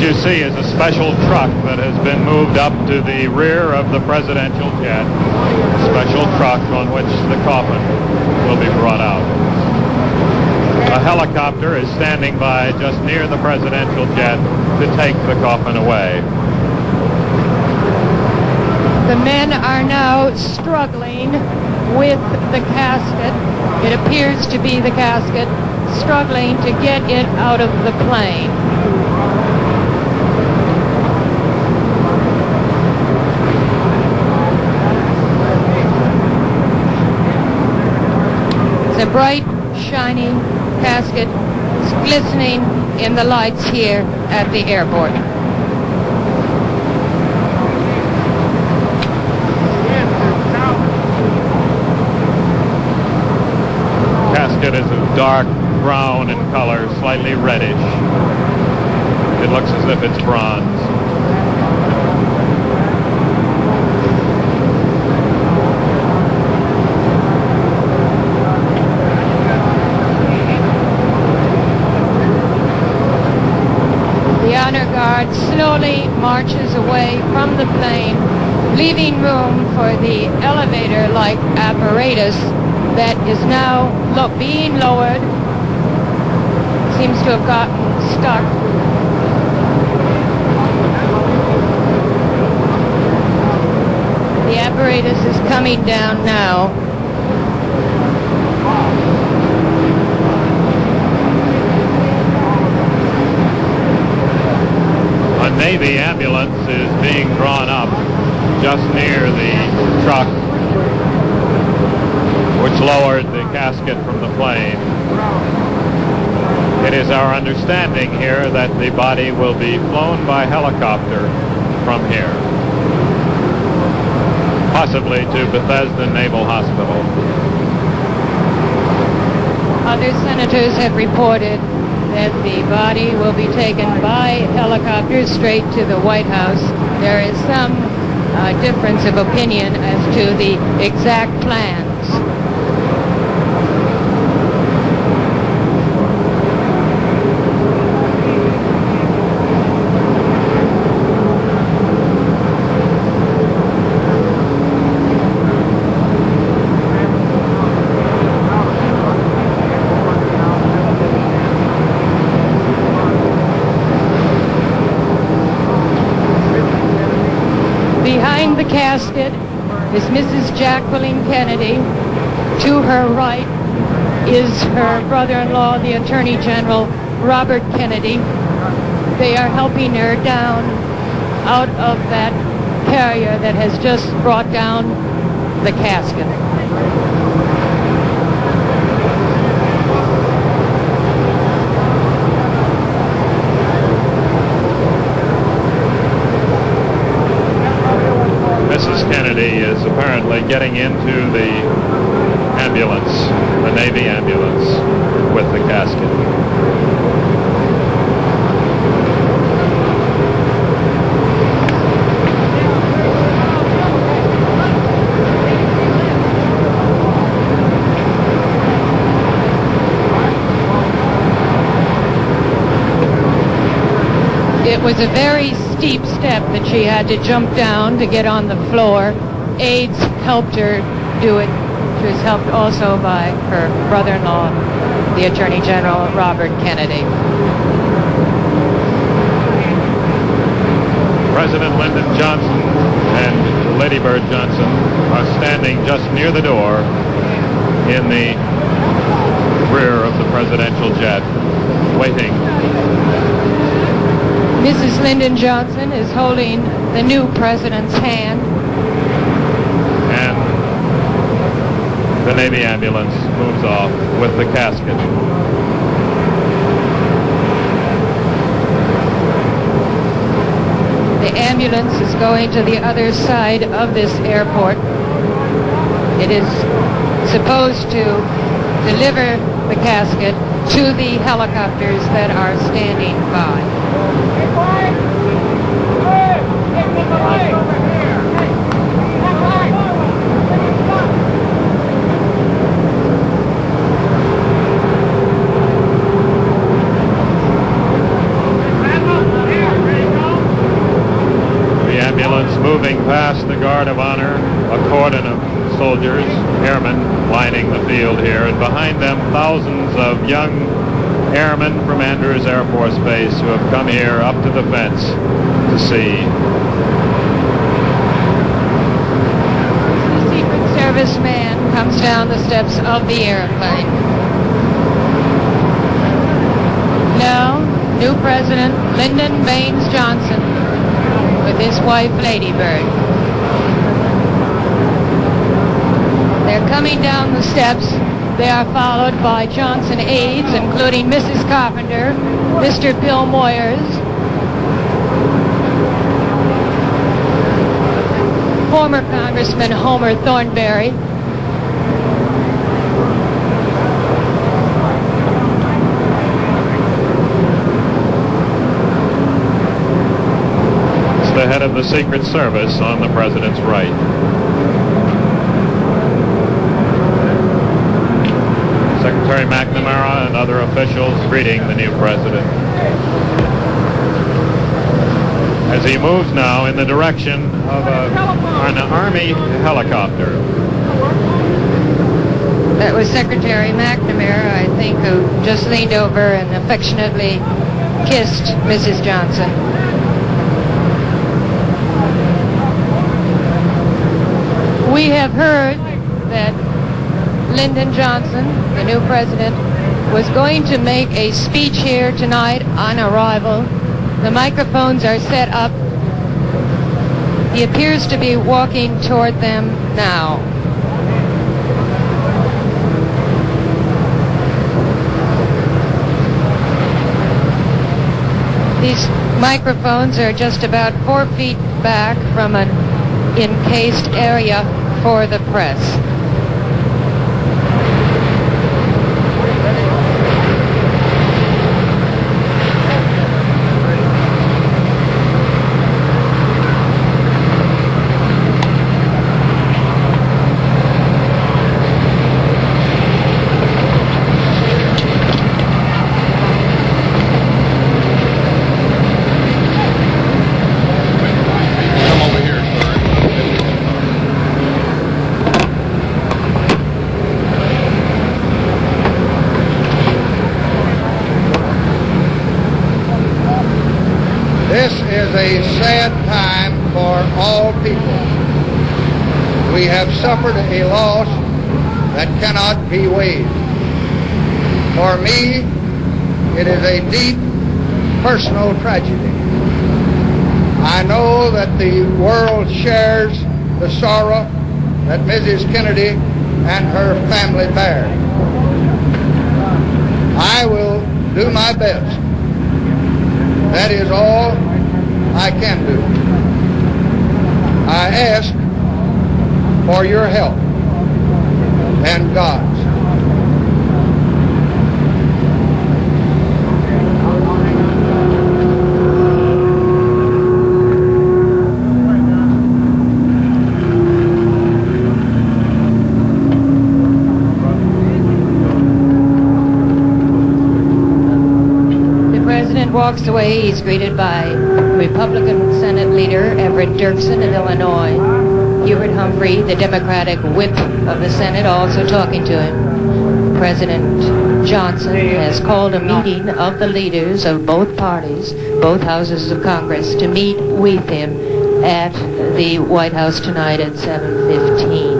What you see is a special truck that has been moved up to the rear of the presidential jet. A special truck on which the coffin will be brought out. A helicopter is standing by just near the presidential jet to take the coffin away. The men are now struggling with the casket. It appears to be the casket, struggling to get it out of the plane. It's a bright, shining casket. It's glistening in the lights here at the airport. Casket is a dark brown in color, slightly reddish. It looks as if it's bronze. The honor guard slowly marches away from the plane, leaving room for the elevator-like apparatus that is now being lowered. Seems to have gotten stuck. The apparatus is coming down now. A Navy ambulance is being drawn up just near the truck which lowered the casket from the plane. It is our understanding here that the body will be flown by helicopter from here, possibly to Bethesda Naval Hospital. Other senators have reported that the body will be taken by helicopter straight to the White House. There is some difference of opinion as to the exact plans. Behind the casket is Mrs. Jacqueline Kennedy. To her right is her brother-in-law, the Attorney General, Robert Kennedy. They are helping her down out of that carrier that has just brought down the casket. Mrs. Kennedy is apparently getting into the ambulance, the Navy ambulance, with the casket. It was a very steep step that she had to jump down to get on the floor. Aides helped her do it. She was helped also by her brother-in-law, the Attorney General, Robert Kennedy. President Lyndon Johnson and Lady Bird Johnson are standing just near the door in the rear of the presidential jet, waiting. Mrs. Lyndon Johnson is holding the new president's hand. And the Navy ambulance moves off with the casket. The ambulance is going to the other side of this airport. It is supposed to deliver the casket to the helicopters that are standing by. moving past the guard of honor, a cordon of soldiers, airmen lining the field here, and behind them thousands of young airmen from Andrews Air Force Base who have come here up to the fence to see. The Secret Service man comes down the steps of the airplane. Now, new President Lyndon Baines Johnson with his wife Lady Bird. They're coming down the steps. They are followed by Johnson aides, including Mrs. Carpenter, Mr. Bill Moyers, former Congressman Homer Thornberry, It's the head of the Secret Service on the president's right. Secretary McNamara and other officials greeting the new president. As he moves now in the direction of an Army helicopter. that was Secretary McNamara, I think, who just leaned over and affectionately kissed Mrs. Johnson. We have heard that Lyndon Johnson, the new president, was going to make a speech here tonight on arrival. The microphones are set up. He appears to be walking toward them now. These microphones are just about 4 feet back from an encased area for the press. This is a sad time for all people. We have suffered a loss that cannot be weighed. For me, it is a deep personal tragedy. I know that the world shares the sorrow that Mrs. Kennedy and her family bear. I will do my best. That is all I can do. I ask for your help and God's. Walks away. He's greeted by Republican Senate Leader Everett Dirksen of Illinois, Hubert Humphrey, the Democratic whip of the Senate, also talking to him. President Johnson has called a meeting of the leaders of both parties, both houses of Congress, to meet with him at the White House tonight at 7:15.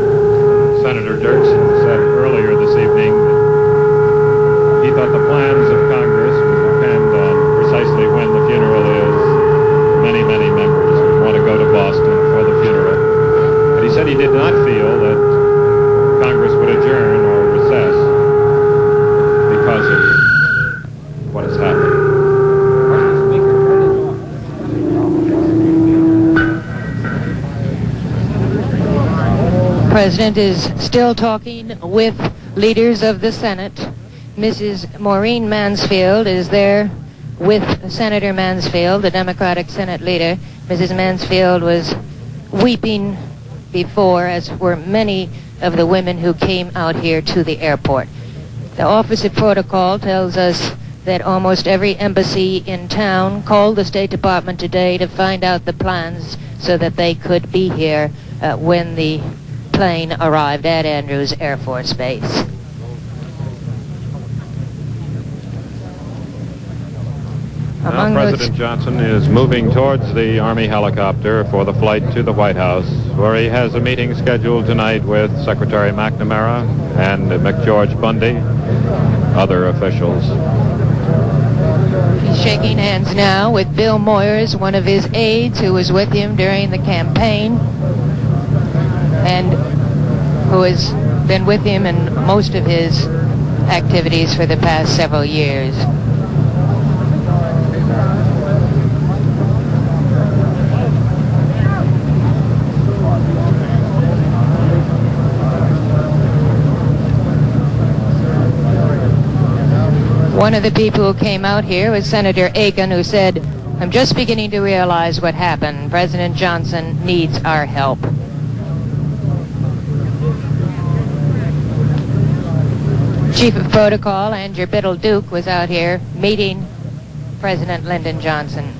Senator Dirksen said earlier this evening that he thought the plans of Congress would depend on precisely when the funeral is. Many members want to go to Boston for the funeral. But he said he did not feel that Congress would adjourn or recess because of what has happened. The President is still talking with leaders of the Senate. Mrs. Maureen Mansfield is there with Senator Mansfield, the Democratic Senate leader. Mrs. Mansfield was weeping before, as were many of the women who came out here to the airport. The Office of Protocol tells us that almost every embassy in town called the State Department today to find out the plans so that they could be here when the plane arrived at Andrews Air Force Base. Now President Johnson is moving towards the Army helicopter for the flight to the White House, where he has a meeting scheduled tonight with Secretary McNamara and McGeorge Bundy, other officials. He's shaking hands now with Bill Moyers, one of his aides who was with him during the campaign and who has been with him in most of his activities for the past several years. One of the people who came out here was Senator Aiken, who said, "I'm just beginning to realize what happened. President Johnson needs our help." Chief of Protocol Andrew Biddle Duke was out here meeting President Lyndon Johnson.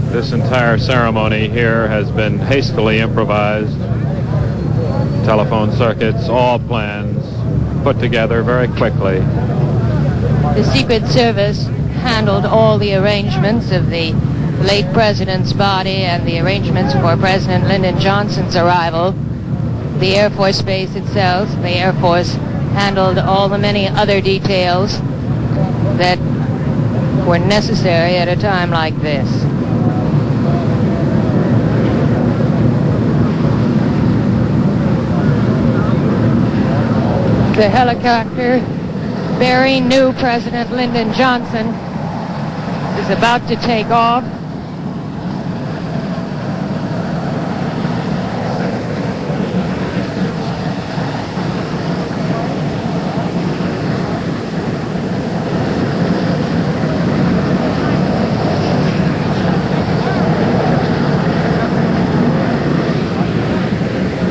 This entire ceremony here has been hastily improvised. Telephone circuits, all plans put together very quickly. The Secret Service handled all the arrangements of the late president's body and the arrangements for President Lyndon Johnson's arrival. The Air Force Base itself, the Air Force handled all the many other details that were necessary at a time like this. The helicopter bearing new President Lyndon Johnson is about to take off.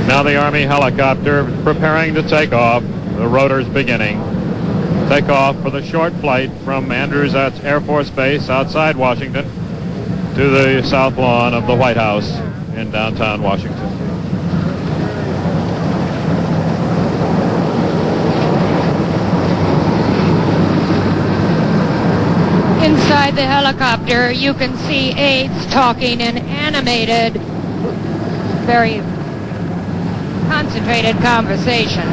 Now the Army helicopter preparing to take off. The rotors beginning. Take off for the short flight from Andrews Air Force Base outside Washington to the south lawn of the White House in downtown Washington. Inside the helicopter, you can see aides talking in animated, very concentrated conversation.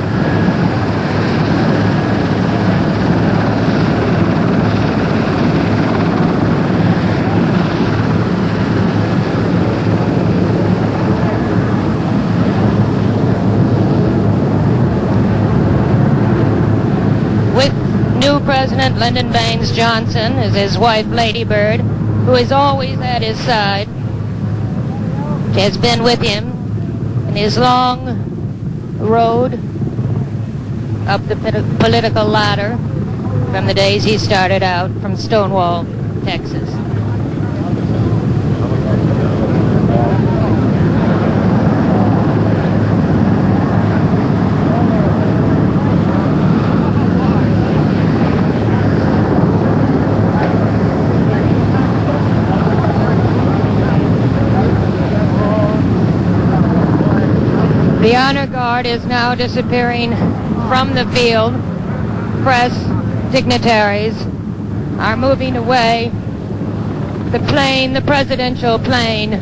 President Lyndon Baines Johnson is his wife, Lady Bird, who is always at his side. She has been with him in his long road up the political ladder from the days he started out from Stonewall, Texas. The honor guard is now disappearing from the field. Press dignitaries are moving away. The plane, the presidential plane,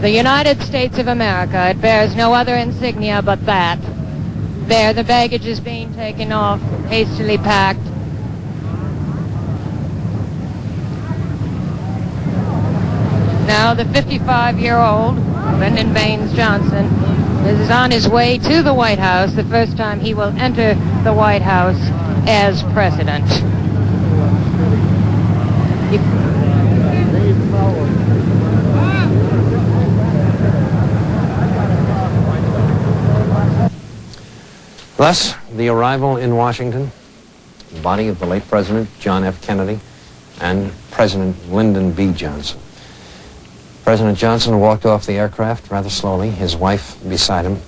the United States of America, it bears no other insignia but that. There, the baggage is being taken off, hastily packed. Now the 55-year-old Lyndon Baines Johnson is on his way to the White House, the first time he will enter the White House as president. Thus, the arrival in Washington, the body of the late President John F. Kennedy and President Lyndon B. Johnson. President Johnson walked off the aircraft rather slowly, his wife beside him,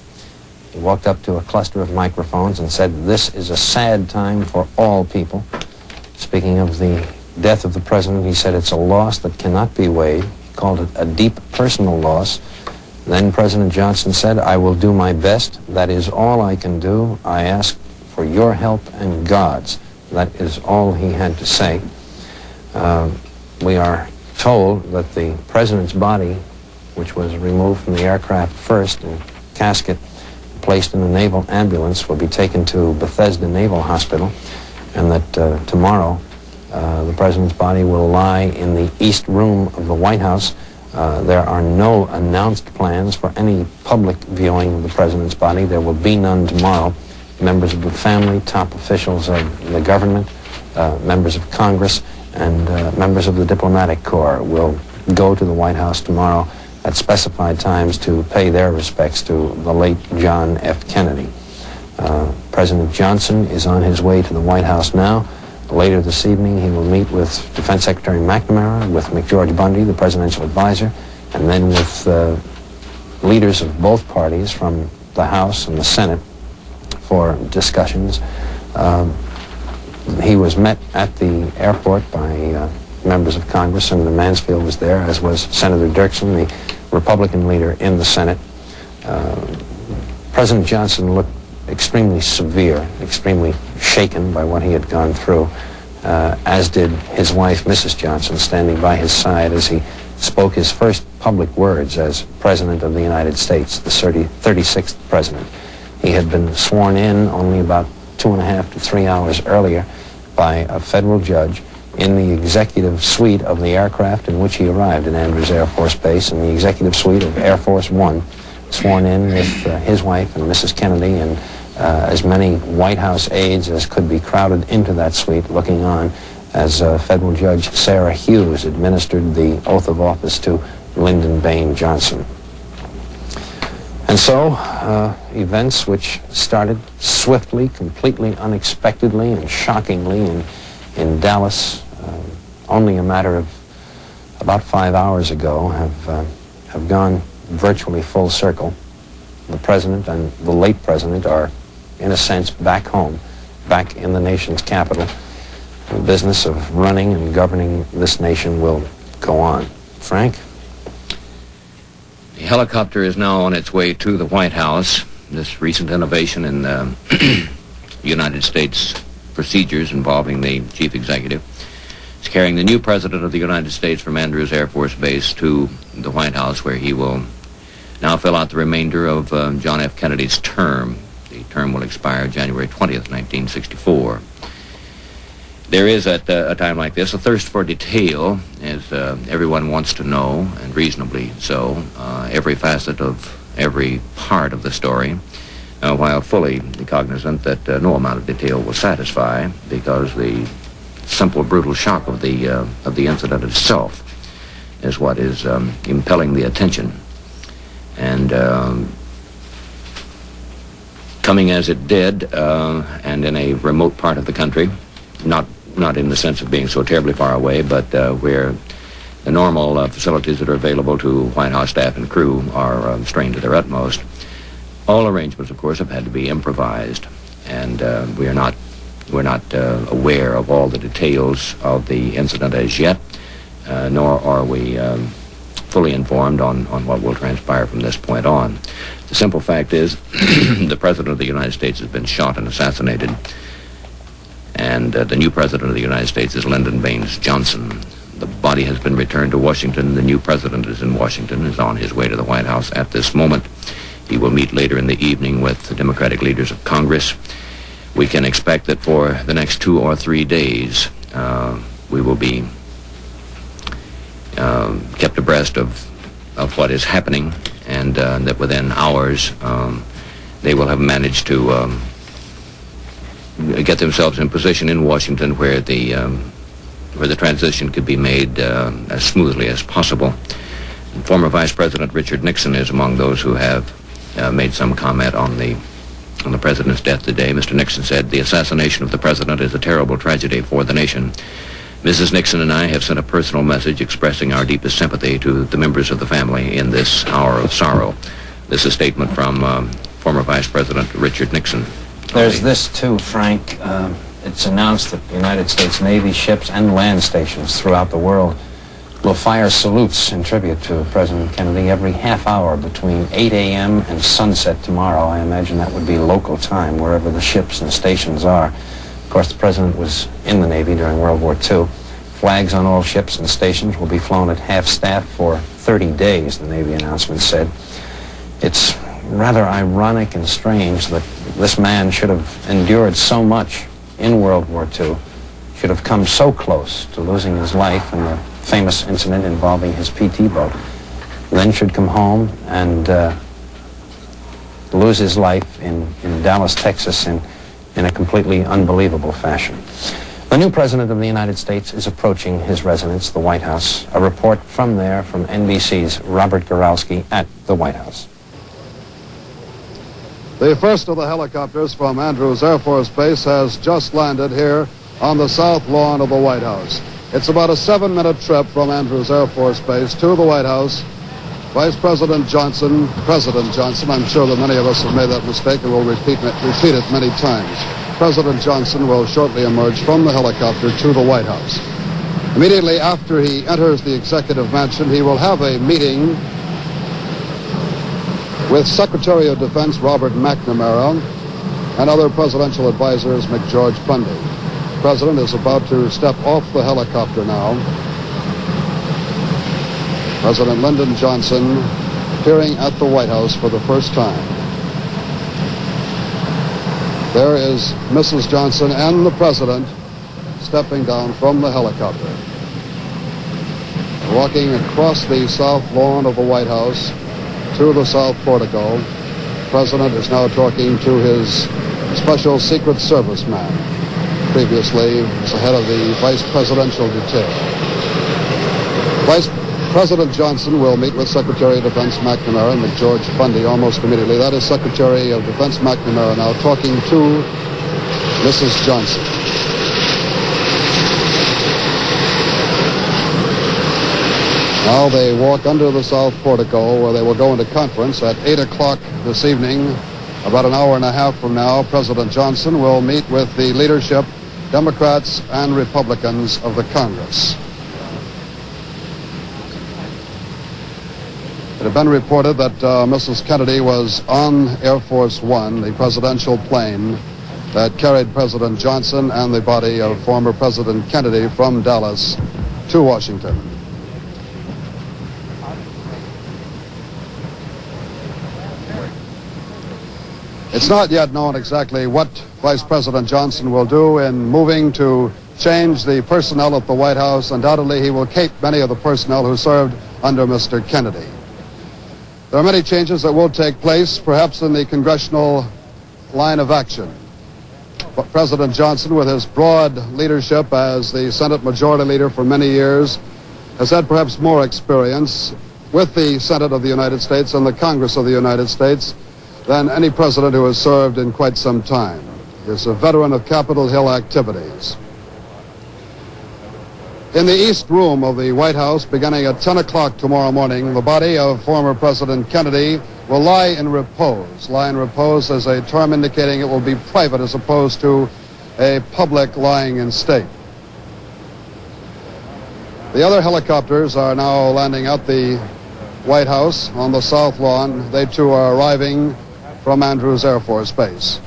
He walked up to a cluster of microphones and said, "This is a sad time for all people." Speaking of the death of the president, he said, "It's a loss that cannot be weighed." He called it a deep personal loss. Then President Johnson said, "I will do my best. That is all I can do. I ask for your help and God's." That is all he had to say. We are told that the president's body, which was removed from the aircraft first in casket, placed in a naval ambulance, will be taken to Bethesda Naval Hospital, and that tomorrow the president's body will lie in the East Room of the White House. There are no announced plans for any public viewing of the president's body. There will be none tomorrow. Members of the family, top officials of the government, members of Congress, and members of the diplomatic corps will go to the White House tomorrow at specified times to pay their respects to the late John F. Kennedy. President Johnson is on his way to the White House now. Later this evening, he will meet with Defense Secretary McNamara, with McGeorge Bundy, the presidential advisor, and then with leaders of both parties from the House and the Senate for discussions. He was met at the airport by members of Congress. Senator Mansfield was there, as was Senator Dirksen, the Republican leader in the Senate. President Johnson looked extremely severe, extremely shaken by what he had gone through, as did his wife, Mrs. Johnson, standing by his side as he spoke his first public words as President of the United States, the 36th President. He had been sworn in only about 2.5 to 3 hours earlier by a federal judge in the executive suite of the aircraft in which he arrived at Andrews Air Force Base, in the executive suite of Air Force One, sworn in with his wife and Mrs. Kennedy and as many White House aides as could be crowded into that suite, looking on as Federal Judge Sarah Hughes administered the oath of office to Lyndon Baines Johnson. And so, events which started swiftly, completely unexpectedly and shockingly in Dallas only a matter of about 5 hours ago have gone virtually full circle. The president and the late president are, in a sense, back home, back in the nation's capital. The business of running and governing this nation will go on. Frank? The helicopter is now on its way to the White House. This recent innovation in the United States procedures involving the chief executive is carrying the new president of the United States from Andrews Air Force Base to the White House, where he will now fill out the remainder of John F. Kennedy's term. The term will expire January 20th, 1964. There is, at a time like this, a thirst for detail, as everyone wants to know, and reasonably so, every facet of every part of the story, while fully cognizant that no amount of detail will satisfy, because the simple, brutal shock of the incident itself is what is impelling the attention. And coming as it did, and in a remote part of the country, not in the sense of being so terribly far away, but where the normal facilities that are available to White House staff and crew are strained to their utmost. All arrangements, of course, have had to be improvised, and we're not aware of all the details of the incident as yet, nor are we fully informed on what will transpire from this point on. The simple fact is the President of the United States has been shot and assassinated, and the new President of the United States is Lyndon Baines Johnson. The body has been returned to Washington. The new President is in Washington, is on his way to the White House at this moment. He will meet later in the evening with the Democratic leaders of Congress. We can expect that for the next 2 or 3 days, we will be kept abreast of what is happening, and that within hours they will have managed to get themselves in position in Washington where the transition could be made as smoothly as possible. And former Vice President Richard Nixon is among those who have made some comment on the president's death today. Mr. Nixon said, "The assassination of the president is a terrible tragedy for the nation. Mrs. Nixon and I have sent a personal message expressing our deepest sympathy to the members of the family in this hour of sorrow." This is a statement from former Vice President Richard Nixon. There's this too, Frank. It's announced that the United States Navy ships and land stations throughout the world will fire salutes in tribute to President Kennedy every half hour between 8 a.m. and sunset tomorrow. I imagine that would be local time, wherever the ships and stations are. Of course, the President was in the Navy during World War II. Flags on all ships and stations will be flown at half-staff for 30 days, the Navy announcement said. It's rather ironic and strange that this man should have endured so much in World War II, should have come so close to losing his life in the famous incident involving his PT boat, then should come home and lose his life in Dallas, Texas in a completely unbelievable fashion. The new President of the United States is approaching his residence, the White House. A report from there from NBC's Robert Goralski at the White House. The first of the helicopters from Andrews Air Force Base has just landed here on the south lawn of the White House. It's about a 7-minute trip from Andrews Air Force Base to the White House. President Johnson, I'm sure that many of us have made that mistake and will repeat it many times. President Johnson will shortly emerge from the helicopter to the White House. Immediately after he enters the Executive Mansion, he will have a meeting with Secretary of Defense Robert McNamara and other presidential advisors McGeorge Bundy. The President is about to step off the helicopter now. President Lyndon Johnson appearing at the White House for the first time. There is Mrs. Johnson and the President stepping down from the helicopter. Walking across the south lawn of the White House to the south portico, the President is now talking to his special Secret Service man. Previously, as the head of the Vice Presidential Detail. Vice President Johnson will meet with Secretary of Defense McNamara and McGeorge Bundy almost immediately. That is Secretary of Defense McNamara now talking to Mrs. Johnson. Now they walk under the south portico where they will go into conference at 8 o'clock this evening. About an hour and a half from now, President Johnson will meet with the leadership, Democrats and Republicans of the Congress. It had been reported that Mrs. Kennedy was on Air Force One, the presidential plane that carried President Johnson and the body of former President Kennedy from Dallas to Washington. It's not yet known exactly what Vice President Johnson will do in moving to change the personnel at the White House. Undoubtedly, he will keep many of the personnel who served under Mr. Kennedy. There are many changes that will take place, perhaps in the congressional line of action. But President Johnson, with his broad leadership as the Senate Majority Leader for many years, has had perhaps more experience with the Senate of the United States and the Congress of the United States than any president who has served in quite some time. He is a veteran of Capitol Hill activities. In the East Room of the White House, beginning at 10 o'clock tomorrow morning, the body of former President Kennedy will lie in repose. Lie in repose is a term indicating it will be private as opposed to a public lying in state. The other helicopters are now landing at the White House on the south lawn. They too are arriving from Andrews Air Force Base.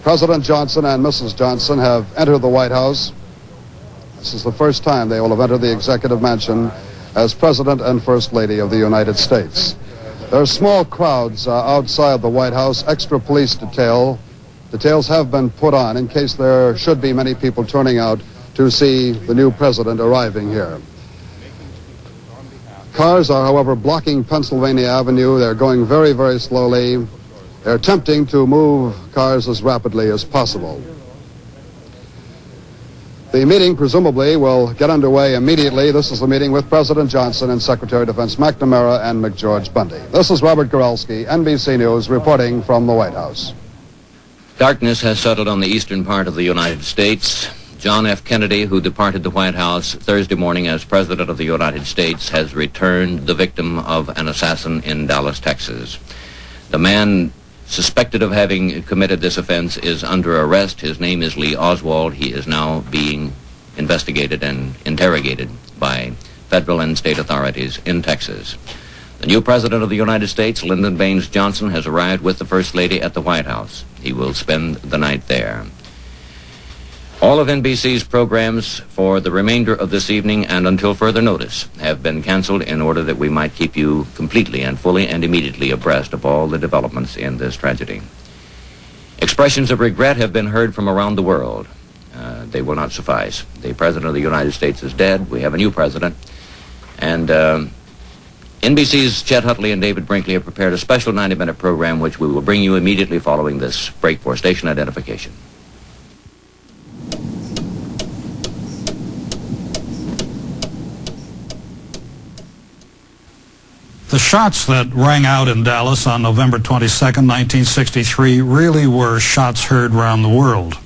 President Johnson and Mrs. Johnson have entered the White House. This is the first time they will have entered the Executive Mansion as President and First Lady of the United States. There are small crowds outside the White House, extra police details have been put on in case there should be many people turning out to see the new president arriving here. Cars are, however, blocking Pennsylvania Avenue. They're going very, very slowly. They're attempting to move cars as rapidly as possible. The meeting, presumably, will get underway immediately. This is the meeting with President Johnson and Secretary of Defense McNamara and McGeorge Bundy. This is Robert Goralski, NBC News, reporting from the White House. Darkness has settled on the eastern part of the United States. John F. Kennedy, who departed the White House Thursday morning as President of the United States, has returned the victim of an assassin in Dallas, Texas. The man suspected of having committed this offense is under arrest. His name is Lee Oswald. He is now being investigated and interrogated by federal and state authorities in Texas. The new President of the United States, Lyndon Baines Johnson, has arrived with the First Lady at the White House. He will spend the night there. All of NBC's programs for the remainder of this evening and until further notice have been canceled in order that we might keep you completely and fully and immediately abreast of all the developments in this tragedy. Expressions of regret have been heard from around the world. They will not suffice. The President of the United States is dead. We have a new president. And NBC's Chet Hutley and David Brinkley have prepared a special 90-minute program which we will bring you immediately following this break for station identification. The shots that rang out in Dallas on November 22nd, 1963 really were shots heard around the world.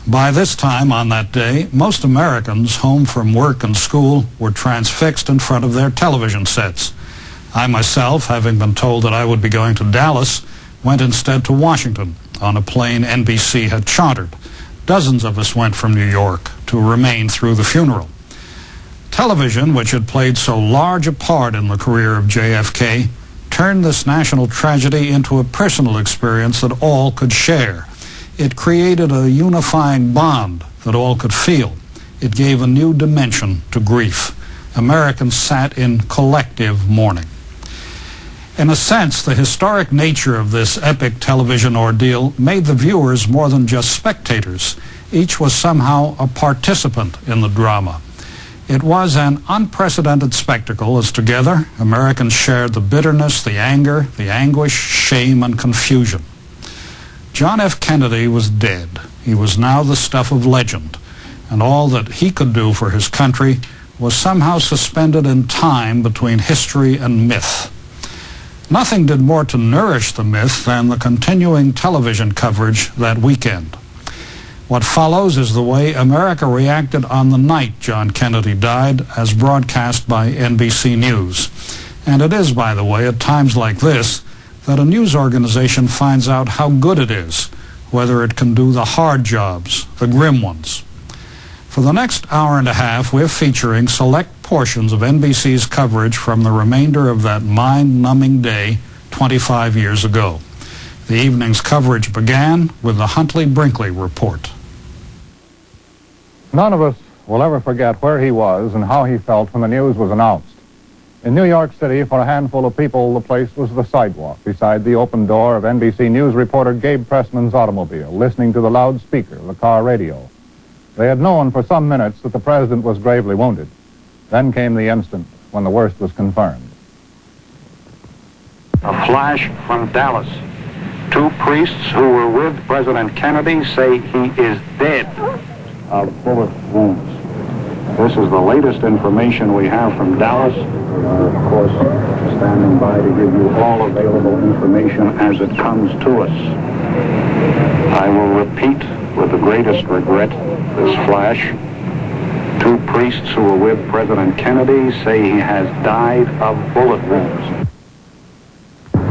By this time on that day, most Americans home from work and school were transfixed in front of their television sets. I myself, having been told that I would be going to Dallas, went instead to Washington on a plane NBC had chartered. Dozens of us went from New York to remain through the funeral. Television, which had played so large a part in the career of JFK, turned this national tragedy into a personal experience that all could share. It created a unifying bond that all could feel. It gave a new dimension to grief. Americans sat in collective mourning. In a sense, the historic nature of this epic television ordeal made the viewers more than just spectators. Each was somehow a participant in the drama. It was an unprecedented spectacle as together Americans shared the bitterness, the anger, the anguish, shame, and confusion. John F. Kennedy was dead. He was now the stuff of legend, and all that he could do for his country was somehow suspended in time between history and myth. Nothing did more to nourish the myth than the continuing television coverage that weekend. What follows is the way America reacted on the night John Kennedy died, as broadcast by NBC News. And it is, by the way, at times like this, that a news organization finds out how good it is, whether it can do the hard jobs, the grim ones. For the next hour and a half, we're featuring select portions of NBC's coverage from the remainder of that mind-numbing day 25 years ago. The evening's coverage began with the Huntley-Brinkley Report. None of us will ever forget where he was and how he felt when the news was announced. In New York City, for a handful of people, the place was the sidewalk beside the open door of NBC News reporter Gabe Pressman's automobile, listening to the loudspeaker of the car radio. They had known for some minutes that the president was gravely wounded. Then came the instant when the worst was confirmed. A flash from Dallas. Two priests who were with President Kennedy say he is dead of bullet wounds. This is the latest information we have from Dallas. We are, of course, standing by to give you all available information as it comes to us. I will repeat with the greatest regret this flash. Two priests who were with President Kennedy say he has died of bullet wounds.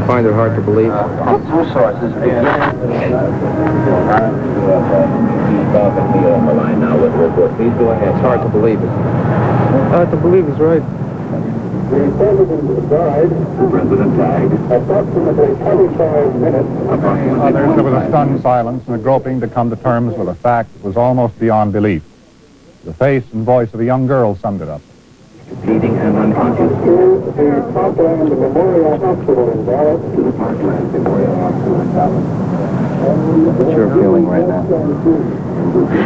Find it hard to believe. Two sources. Please go ahead. It's hard to believe it. Hard to believe it's right. The president died approximately 25 minutes. Others, there was a stunned silence and a groping to come to terms with a fact that was almost beyond belief. The face and voice of a young girl summed it up. Bleeding and unconscious. The Parkland Memorial Hospital in Dallas. To the Parkland Memorial Hospital in Dallas. What's your feeling right now?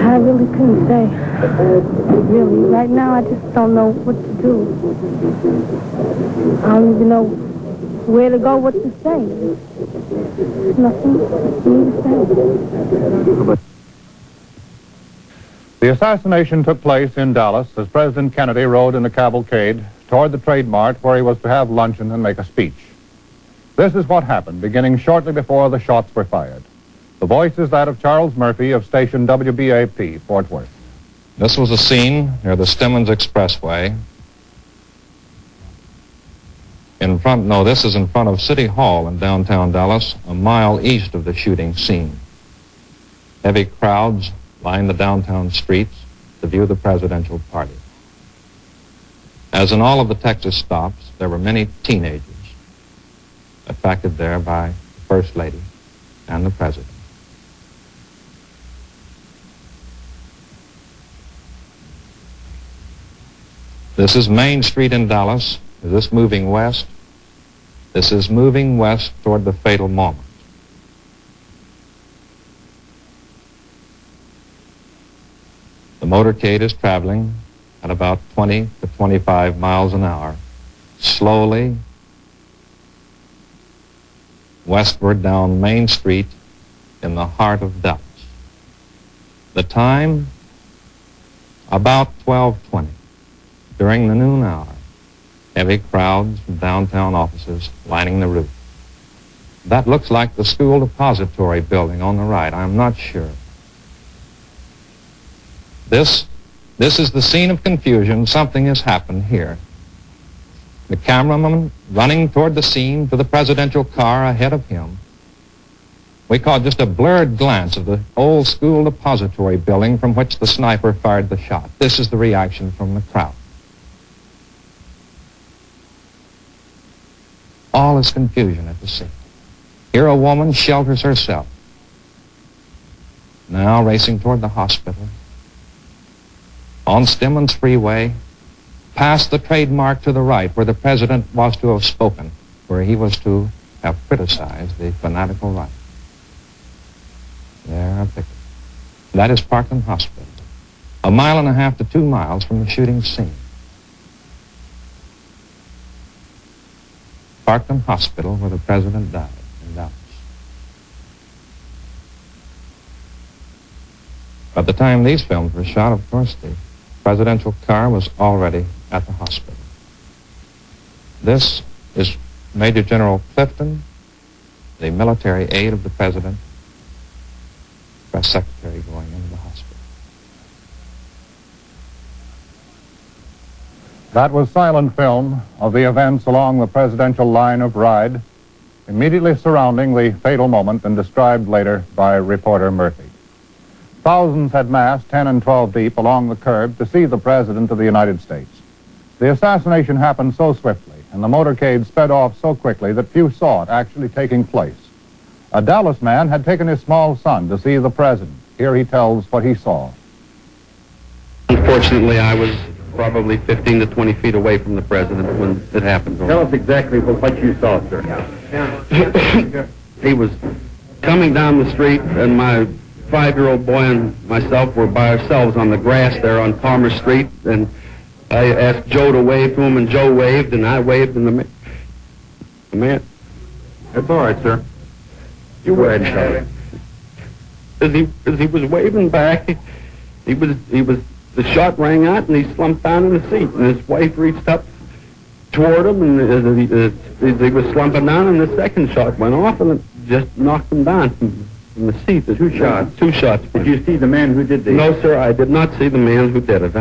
I really couldn't say. Really, right now I just don't know what to do. I don't even know where to go, what to say. Nothing for me to say. The assassination took place in Dallas as President Kennedy rode in a cavalcade toward the Trade Mart where he was to have luncheon and make a speech. This is what happened, beginning shortly before the shots were fired. The voice is that of Charles Murphy of station WBAP, Fort Worth. This was a scene near the Stemmons Expressway This is in front of City Hall in downtown Dallas, a mile east of the shooting scene. Heavy crowds line the downtown streets to view the presidential party. As in all of the Texas stops, there were many teenagers attracted there by the First Lady and the President. This is Main Street in Dallas. Is this moving west? This is moving west toward the fatal moment. The motorcade is traveling at about 20 to 25 miles an hour, slowly westward down Main Street in the heart of Dallas. The time, about 12:20. During the noon hour, heavy crowds from downtown offices lining the route. That looks like the school depository building on the right. I'm not sure. This is the scene of confusion. Something has happened here. The cameraman running toward the scene to the presidential car ahead of him. We caught just a blurred glance of the old school depository building from which the sniper fired the shot. This is the reaction from the crowd. All is confusion at the scene. Here a woman shelters herself, now racing toward the hospital. On Stemmons Freeway, past the trademark to the right where the president was to have spoken, where he was to have criticized the fanatical right. There, a picture. That is Parkland Hospital, 1.5 to 2 miles from the shooting scene. Parkland Hospital, where the president died in Dallas. By the time these films were shot, of course, the presidential car was already at the hospital. This is Major General Clifton, the military aide of the president, press secretary going into the hospital. That was silent film of the events along the presidential line of ride, immediately surrounding the fatal moment and described later by reporter Murphy. Thousands had massed 10 and 12 deep along the curb to see the President of the United States. The assassination happened so swiftly, and the motorcade sped off so quickly that few saw it actually taking place. A Dallas man had taken his small son to see the President. Here he tells what he saw. Unfortunately, I was probably 15 to 20 feet away from the President when it happened. Tell us exactly what you saw, sir. He was coming down the street, and my 5-year-old boy and myself were by ourselves on the grass there on Palmer Street, and I asked Joe to wave to him, and Joe waved, and I waved, and the man... That's all right, sir. You go ahead and tell him. As he was waving back, he was the shot rang out, and he slumped down in the seat, and his wife reached up toward him, and as he was slumping down, and the second shot went off, and it just knocked him down from the seat. Two shots? Two shots. Did you see the man who did this? No, sir, I did not see the man who did it.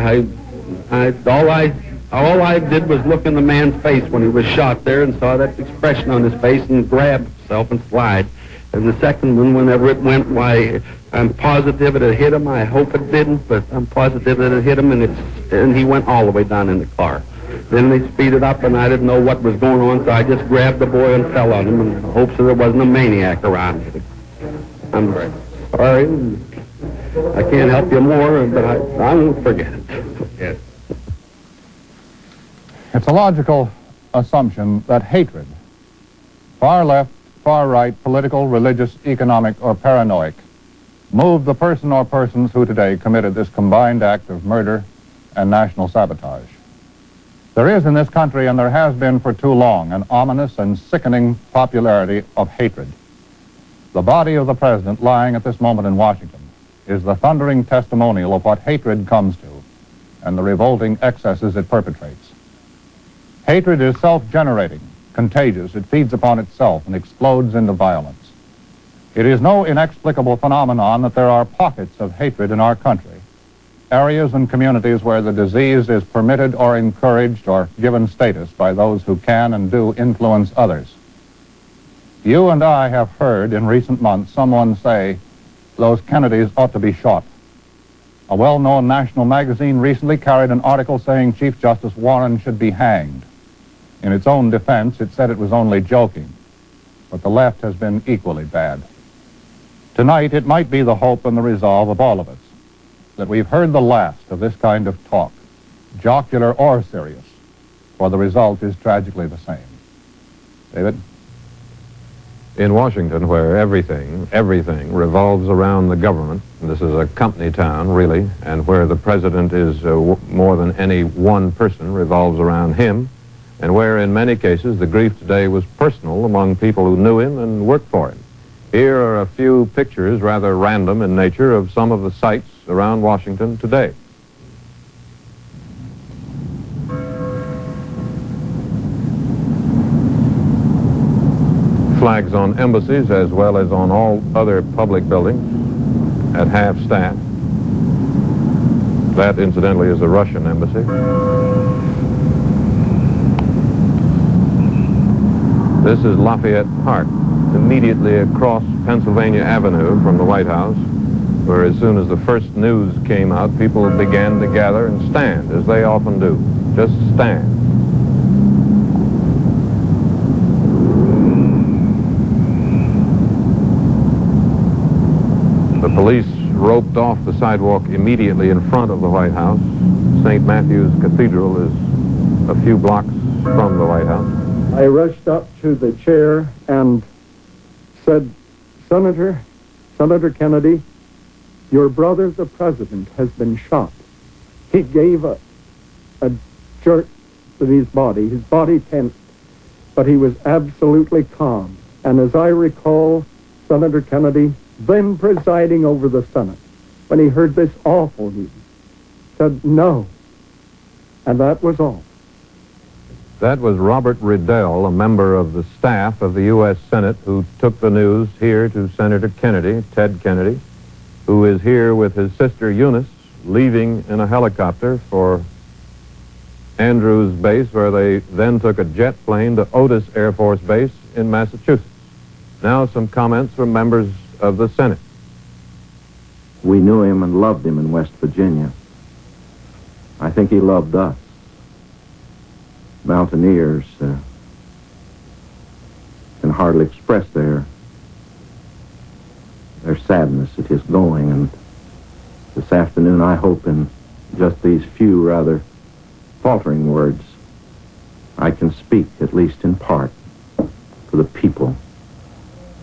All I did was look in the man's face when he was shot there and saw that expression on his face and grab himself and slide. And the second one, whenever it went, why, I'm positive it had hit him. I hope it didn't, but I'm positive it had hit him, and he went all the way down in the car. Then they speeded up, and I didn't know what was going on, so I just grabbed the boy and fell on him in the hopes that there wasn't a maniac around me. I'm sorry. I can't help you more, but I won't forget it. Yes. It's a logical assumption that hatred, far left, far right, political, religious, economic, or paranoid, moved the person or persons who today committed this combined act of murder and national sabotage. There is in this country, and there has been for too long, an ominous and sickening popularity of hatred. The body of the President lying at this moment in Washington is the thundering testimonial of what hatred comes to and the revolting excesses it perpetrates. Hatred is self-generating, contagious. It feeds upon itself and explodes into violence. It is no inexplicable phenomenon that there are pockets of hatred in our country, areas and communities where the disease is permitted or encouraged or given status by those who can and do influence others. You and I have heard in recent months someone say those Kennedys ought to be shot. A well-known national magazine recently carried an article saying Chief Justice Warren should be hanged. In its own defense, it said it was only joking, but the left has been equally bad. Tonight, it might be the hope and the resolve of all of us that we've heard the last of this kind of talk, jocular or serious, for the result is tragically the same. David? In Washington, where everything revolves around the government, and this is a company town, really, and where the president is more than any one person revolves around him, and where in many cases the grief today was personal among people who knew him and worked for him. Here are a few pictures, rather random in nature, of some of the sights around Washington today. Flags on embassies as well as on all other public buildings at half-staff. That, incidentally, is the Russian embassy. This is Lafayette Park, immediately across Pennsylvania Avenue from the White House, where as soon as the first news came out, people began to gather and stand, as they often do. Just stand. The police roped off the sidewalk immediately in front of the White House. St. Matthew's Cathedral is a few blocks from the White House. I rushed up to the chair and said, Senator Kennedy, your brother, the president, has been shot. He gave a jerk to his body tensed, but he was absolutely calm. And as I recall, Senator Kennedy, then presiding over the Senate, when he heard this awful news, said no. And that was all. That was Robert Riddell, a member of the staff of the U.S. Senate, who took the news here to Senator Kennedy, Ted Kennedy, who is here with his sister Eunice, leaving in a helicopter for Andrews Base, where they then took a jet plane to Otis Air Force Base in Massachusetts. Now some comments from members of the Senate. We knew him and loved him in West Virginia. I think he loved us. Mountaineers can hardly express their sadness at his going, and this afternoon I hope in just these few rather faltering words I can speak, at least in part, for the people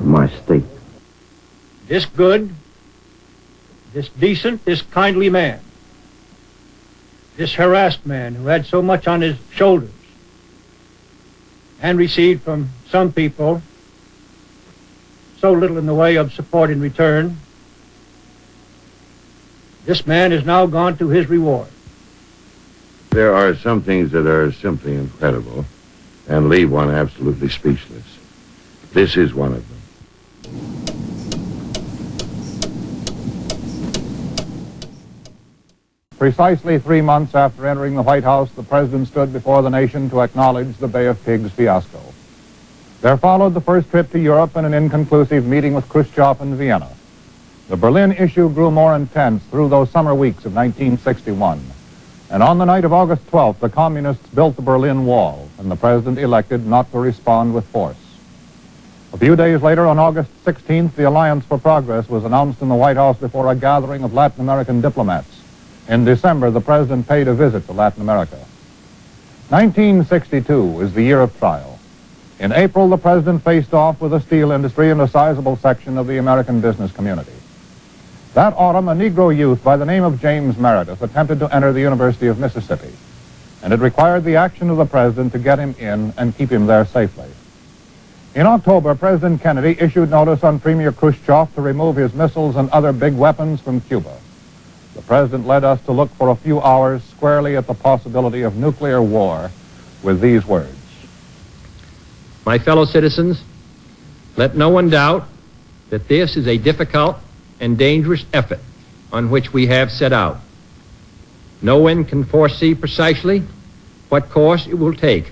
of my state. This good, this decent, this kindly man, this harassed man who had so much on his shoulders and received from some people so little in the way of support in return, this man is now gone to his reward. There are some things that are simply incredible and leave one absolutely speechless. This is one of them. Precisely 3 months after entering the White House, the president stood before the nation to acknowledge the Bay of Pigs fiasco. There followed the first trip to Europe and an inconclusive meeting with Khrushchev in Vienna. The Berlin issue grew more intense through those summer weeks of 1961. And on the night of August 12th, the communists built the Berlin Wall, and the president elected not to respond with force. A few days later, on August 16th, the Alliance for Progress was announced in the White House before a gathering of Latin American diplomats. In December, the president paid a visit to Latin America. 1962 is the year of trial. In April, the president faced off with the steel industry and a sizable section of the American business community. That autumn, a Negro youth by the name of James Meredith attempted to enter the University of Mississippi, and it required the action of the president to get him in and keep him there safely. In October, President Kennedy issued notice on Premier Khrushchev to remove his missiles and other big weapons from Cuba. The president led us to look for a few hours squarely at the possibility of nuclear war with these words. My fellow citizens, let no one doubt that this is a difficult and dangerous effort on which we have set out. No one can foresee precisely what course it will take,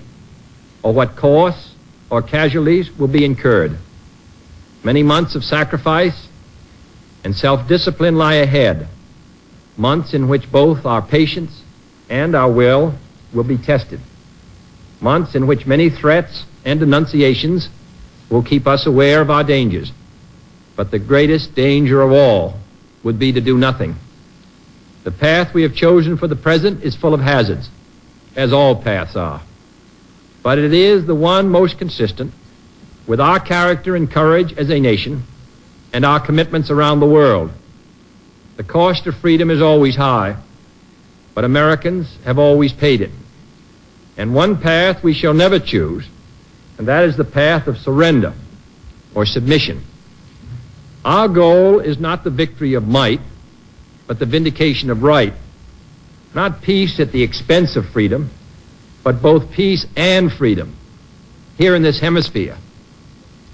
or what costs or casualties will be incurred. Many months of sacrifice and self-discipline lie ahead, months in which both our patience and our will be tested, months in which many threats and denunciations will keep us aware of our dangers. But the greatest danger of all would be to do nothing. The path we have chosen for the present is full of hazards, as all paths are. But it is the one most consistent with our character and courage as a nation and our commitments around the world. The cost of freedom is always high, but Americans have always paid it. And one path we shall never choose, and that is the path of surrender or submission. Our goal is not the victory of might, but the vindication of right. Not peace at the expense of freedom, but both peace and freedom here in this hemisphere,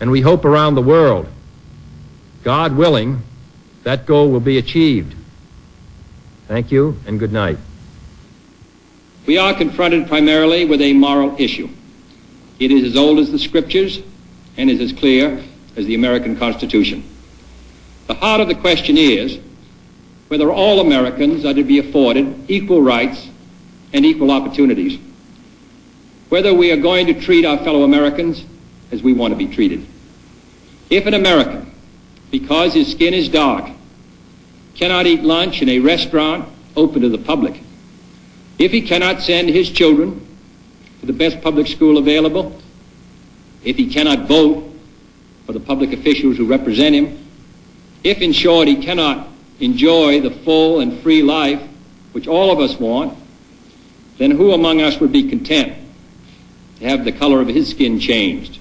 and we hope around the world. God willing, that goal will be achieved. Thank you and good night. We are confronted primarily with a moral issue. It is as old as the Scriptures and is as clear as the American Constitution. The heart of the question is whether all Americans are to be afforded equal rights and equal opportunities, whether we are going to treat our fellow Americans as we want to be treated. If an American, because his skin is dark, cannot eat lunch in a restaurant open to the public, if he cannot send his children to the best public school available, if he cannot vote for the public officials who represent him, if, in short, he cannot enjoy the full and free life which all of us want, then who among us would be content to have the color of his skin changed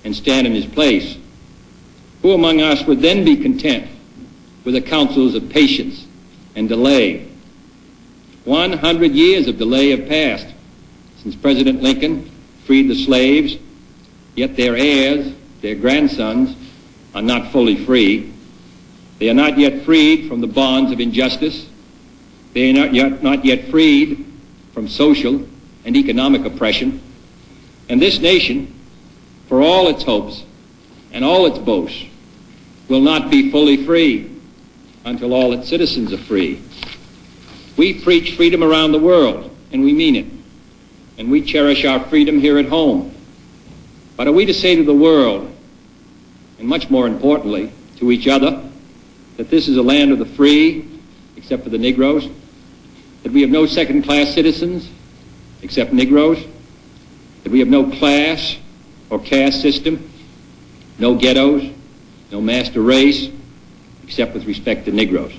and stand in his place? Who among us would then be content with the counsels of patience and delay? 100 years of delay have passed since President Lincoln freed the slaves, yet their heirs, their grandsons, are not fully free. They are not yet freed from the bonds of injustice. They are not yet freed from social and economic oppression. And this nation, for all its hopes and all its boasts, will not be fully free until all its citizens are free. We preach freedom around the world, and we mean it. And we cherish our freedom here at home. But are we to say to the world, and much more importantly, to each other, that this is a land of the free, except for the Negroes? That we have no second-class citizens, except Negroes? That we have no class or caste system, no ghettos, no master race, except with respect to Negroes?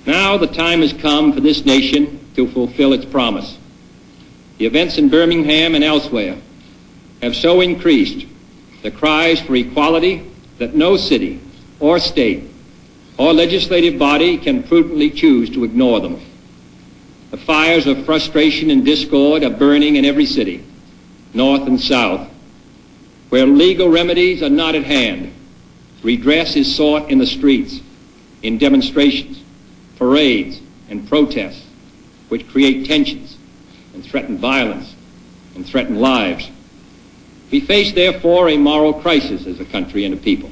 Now the time has come for this nation to fulfill its promise. The events in Birmingham and elsewhere have so increased the cries for equality that no city or state or legislative body can prudently choose to ignore them. The fires of frustration and discord are burning in every city, north and south. Where legal remedies are not at hand, redress is sought in the streets, in demonstrations, parades, and protests, which create tensions and threaten violence and threaten lives. We face, therefore, a moral crisis as a country and a people.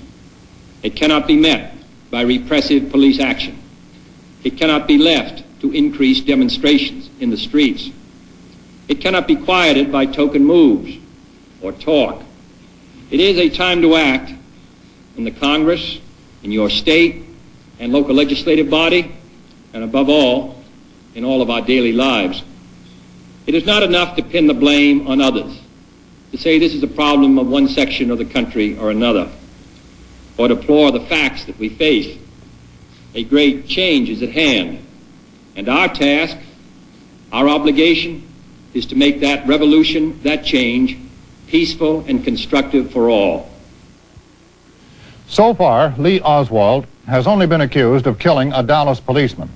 It cannot be met by repressive police action. It cannot be left to increase demonstrations in the streets. It cannot be quieted by token moves or talk. It is a time to act in the Congress, in your state and local legislative body, and above all, in all of our daily lives. It is not enough to pin the blame on others, to say this is a problem of one section of the country or another, or deplore the facts that we face. A great change is at hand, and our task, our obligation, is to make that revolution, that change, peaceful and constructive for all. So far, Lee Oswald has only been accused of killing a Dallas policeman.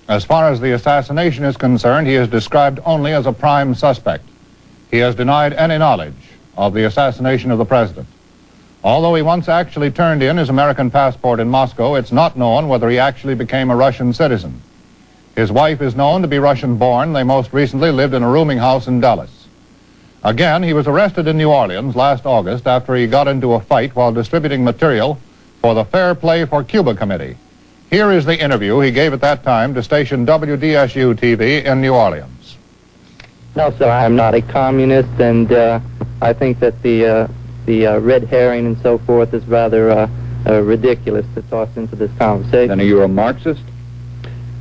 As far as the assassination is concerned, he is described only as a prime suspect. He has denied any knowledge of the assassination of the president. Although he once actually turned in his American passport in Moscow, it's not known whether he actually became a Russian citizen. His wife is known to be Russian-born. They most recently lived in a rooming house in Dallas. Again, he was arrested in New Orleans last August after he got into a fight while distributing material for the Fair Play for Cuba Committee. Here is the interview he gave at that time to station WDSU-TV in New Orleans. No, sir, I'm not a communist, and I think that the red herring and so forth is rather ridiculous to toss into this conversation. Then are you a Marxist?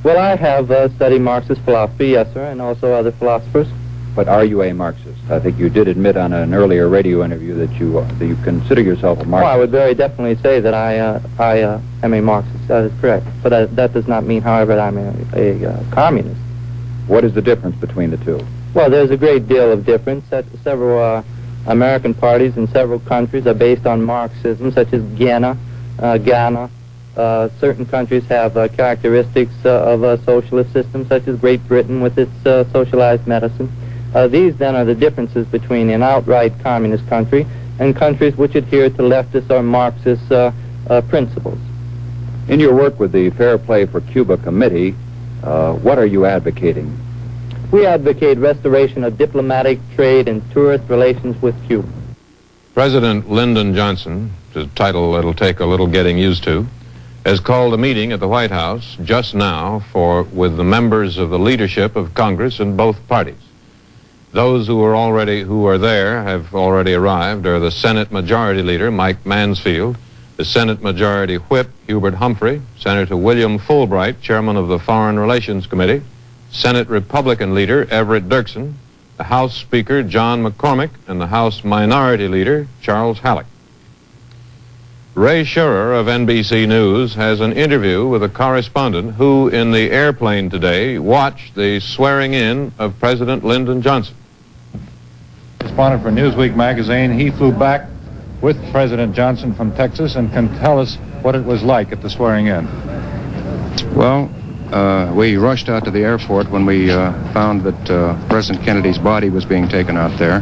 Well, I have studied Marxist philosophy, yes, sir, and also other philosophers. But are you a Marxist? I think you did admit on an earlier radio interview that you consider yourself a Marxist. Well, I would very definitely say that I am a Marxist. That is correct. But that does not mean, however, that I'm a communist. What is the difference between the two? Well, there's a great deal of difference. Several American parties in several countries are based on Marxism, such as Ghana. Certain countries have characteristics of a socialist system, such as Great Britain with its socialized medicine. These, then, are the differences between an outright communist country and countries which adhere to leftist or Marxist principles. In your work with the Fair Play for Cuba Committee, what are you advocating? We advocate restoration of diplomatic, trade, and tourist relations with Cuba. President Lyndon Johnson, the title it'll take a little getting used to, has called a meeting at the White House just now with the members of the leadership of Congress in both parties. Those who are there have already arrived are the Senate Majority Leader, Mike Mansfield, the Senate Majority Whip, Hubert Humphrey, Senator William Fulbright, Chairman of the Foreign Relations Committee, Senate Republican Leader Everett Dirksen, the House Speaker John McCormick, and the House Minority Leader Charles Halleck. Ray Scherer of NBC News has an interview with a correspondent who, in the airplane today, watched the swearing in of President Lyndon Johnson. Correspondent for Newsweek magazine, he flew back with President Johnson from Texas and can tell us what it was like at the swearing in. Well, we rushed out to the airport when we found that President Kennedy's body was being taken out there.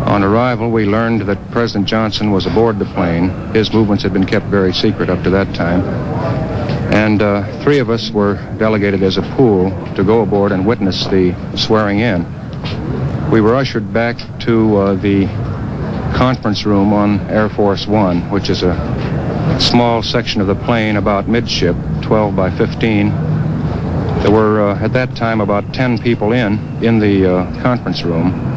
On arrival, we learned that President Johnson was aboard the plane. His movements had been kept very secret up to that time. And 3 of us were delegated as a pool to go aboard and witness the swearing in. We were ushered back to the conference room on Air Force One, which is a small section of the plane about midship, 12 by 15. There were, at that time, about 10 people in the conference room.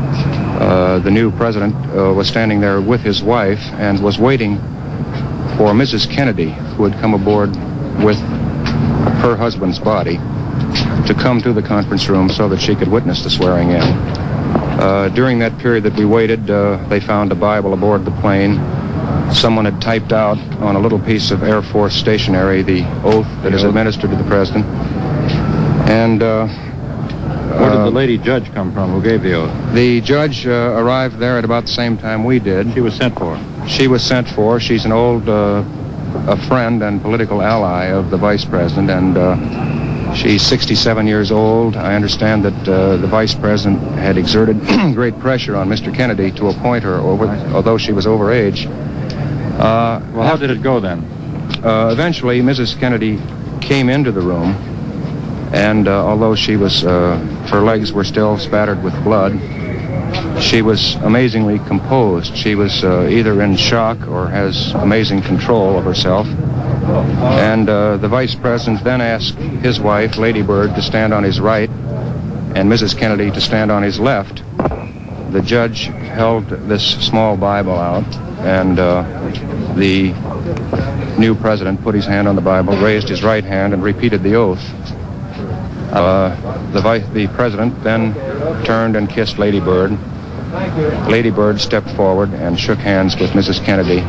The new president was standing there with his wife and was waiting for Mrs. Kennedy, who had come aboard with her husband's body, to come to the conference room so that she could witness the swearing in. During that period that we waited, they found a Bible aboard the plane. Someone had typed out on a little piece of Air Force stationery the oath that is administered to the president. And where did the lady judge come from who gave the oath? The judge arrived there at about the same time we did. She was sent for? She was sent for. She's an old a friend and political ally of the vice president, and she's 67 years old. I understand that the vice president had exerted great pressure on Mr. Kennedy to appoint her, although she was over age. Well, how did it go then? Eventually, Mrs. Kennedy came into the room, and although she was, her legs were still spattered with blood, she was amazingly composed. She was either in shock or has amazing control of herself. And the vice president then asked his wife, Lady Bird, to stand on his right and Mrs. Kennedy to stand on his left. The judge held this small Bible out, and the new president put his hand on the Bible, raised his right hand, and repeated the oath. The president then turned and kissed Lady Bird. Lady Bird stepped forward and shook hands with Mrs. Kennedy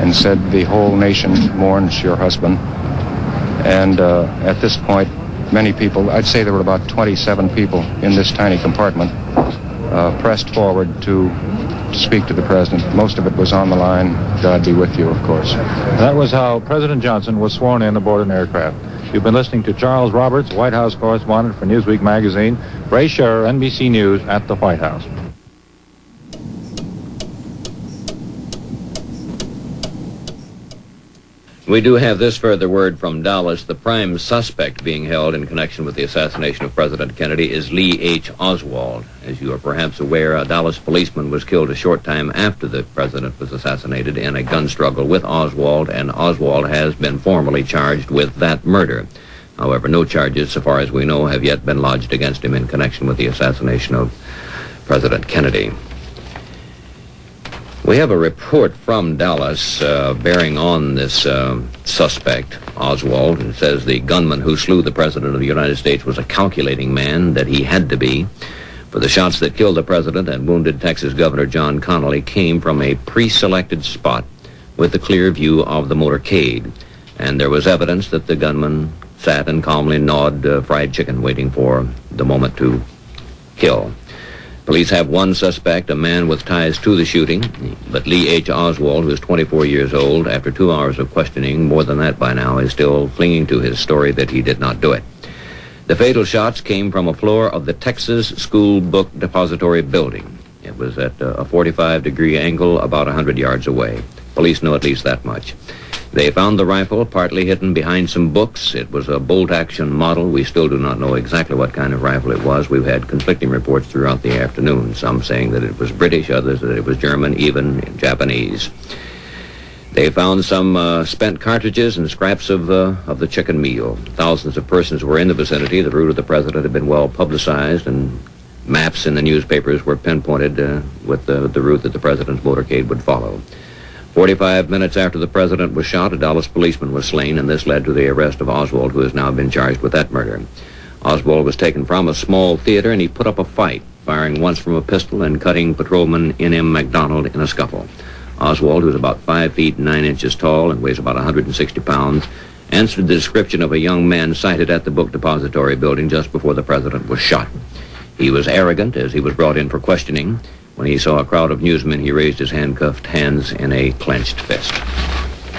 and said, "The whole nation mourns your husband." And at this point, many people, I'd say there were about 27 people in this tiny compartment, pressed forward to speak to the president. Most of it was on the line, "God be with you," of course. That was how President Johnson was sworn in aboard an aircraft. You've been listening to Charles Roberts, White House correspondent for Newsweek magazine. Ray Scherer, NBC News at the White House. We do have this further word from Dallas. The prime suspect being held in connection with the assassination of President Kennedy is Lee H. Oswald. As you are perhaps aware, a Dallas policeman was killed a short time after the president was assassinated in a gun struggle with Oswald, and Oswald has been formally charged with that murder. However, no charges, so far as we know, have yet been lodged against him in connection with the assassination of President Kennedy. We have a report from Dallas bearing on this suspect, Oswald. It says the gunman who slew the President of the United States was a calculating man, that he had to be. For the shots that killed the President and wounded Texas Governor John Connally came from a pre-selected spot with a clear view of the motorcade. And there was evidence that the gunman sat and calmly gnawed fried chicken, waiting for the moment to kill. Police have one suspect, a man with ties to the shooting, but Lee H. Oswald, who is 24 years old, after 2 hours of questioning, more than that by now, is still clinging to his story that he did not do it. The fatal shots came from a floor of the Texas School Book Depository building. It was at a 45-degree angle about 100 yards away. Police know at least that much. They found the rifle partly hidden behind some books. It was a bolt-action model. We still do not know exactly what kind of rifle it was. We've had conflicting reports throughout the afternoon, some saying that it was British, others that it was German, even Japanese. They found some spent cartridges and scraps of the chicken meal. Thousands of persons were in the vicinity. The route of the president had been well publicized, and maps in the newspapers were pinpointed with the route that the president's motorcade would follow. 45 minutes after the president was shot, a Dallas policeman was slain, and this led to the arrest of Oswald, who has now been charged with that murder. Oswald was taken from a small theater, and he put up a fight, firing once from a pistol and cutting patrolman N.M. McDonald in a scuffle. Oswald, who is about 5 feet 9 inches tall and weighs about 160 pounds, answered the description of a young man sighted at the book depository building just before the president was shot. He was arrogant as he was brought in for questioning. When he saw a crowd of newsmen, he raised his handcuffed hands in a clenched fist.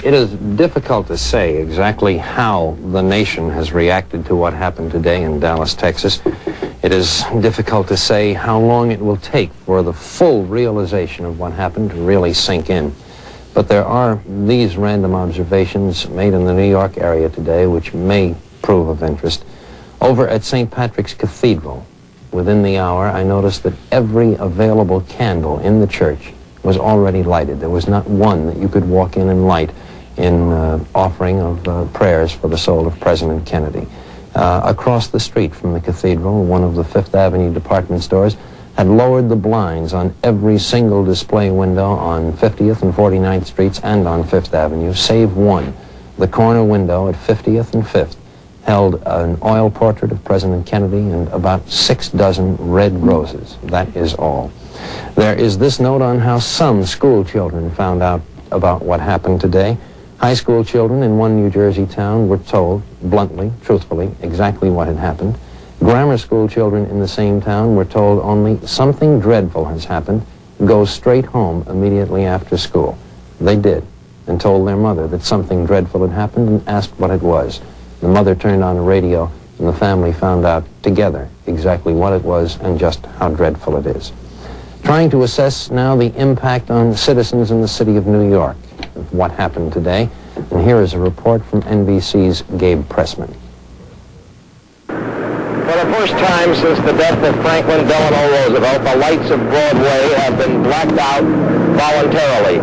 It is difficult to say exactly how the nation has reacted to what happened today in Dallas, Texas. It is difficult to say how long it will take for the full realization of what happened to really sink in. But there are these random observations made in the New York area today which may prove of interest. Over at St. Patrick's Cathedral, within the hour, I noticed that every available candle in the church was already lighted. There was not one that you could walk in and light in offering of prayers for the soul of President Kennedy. Across the street from the cathedral, one of the Fifth Avenue department stores had lowered the blinds on every single display window on 50th and 49th Streets and on Fifth Avenue, save one. The corner window at 50th and 5th held an oil portrait of President Kennedy and about 6 dozen red roses. That is all. There is this note on how some school children found out about what happened today. High school children in one New Jersey town were told, bluntly, truthfully, exactly what had happened. Grammar school children in the same town were told only something dreadful has happened. Go straight home immediately after school. They did, and told their mother that something dreadful had happened and asked what it was. The mother turned on the radio, and the family found out together exactly what it was and just how dreadful it is. Trying to assess now the impact on citizens in the city of New York of what happened today, and here is a report from NBC's Gabe Pressman. For the first time since the death of Franklin Delano Roosevelt, the lights of Broadway have been blacked out voluntarily.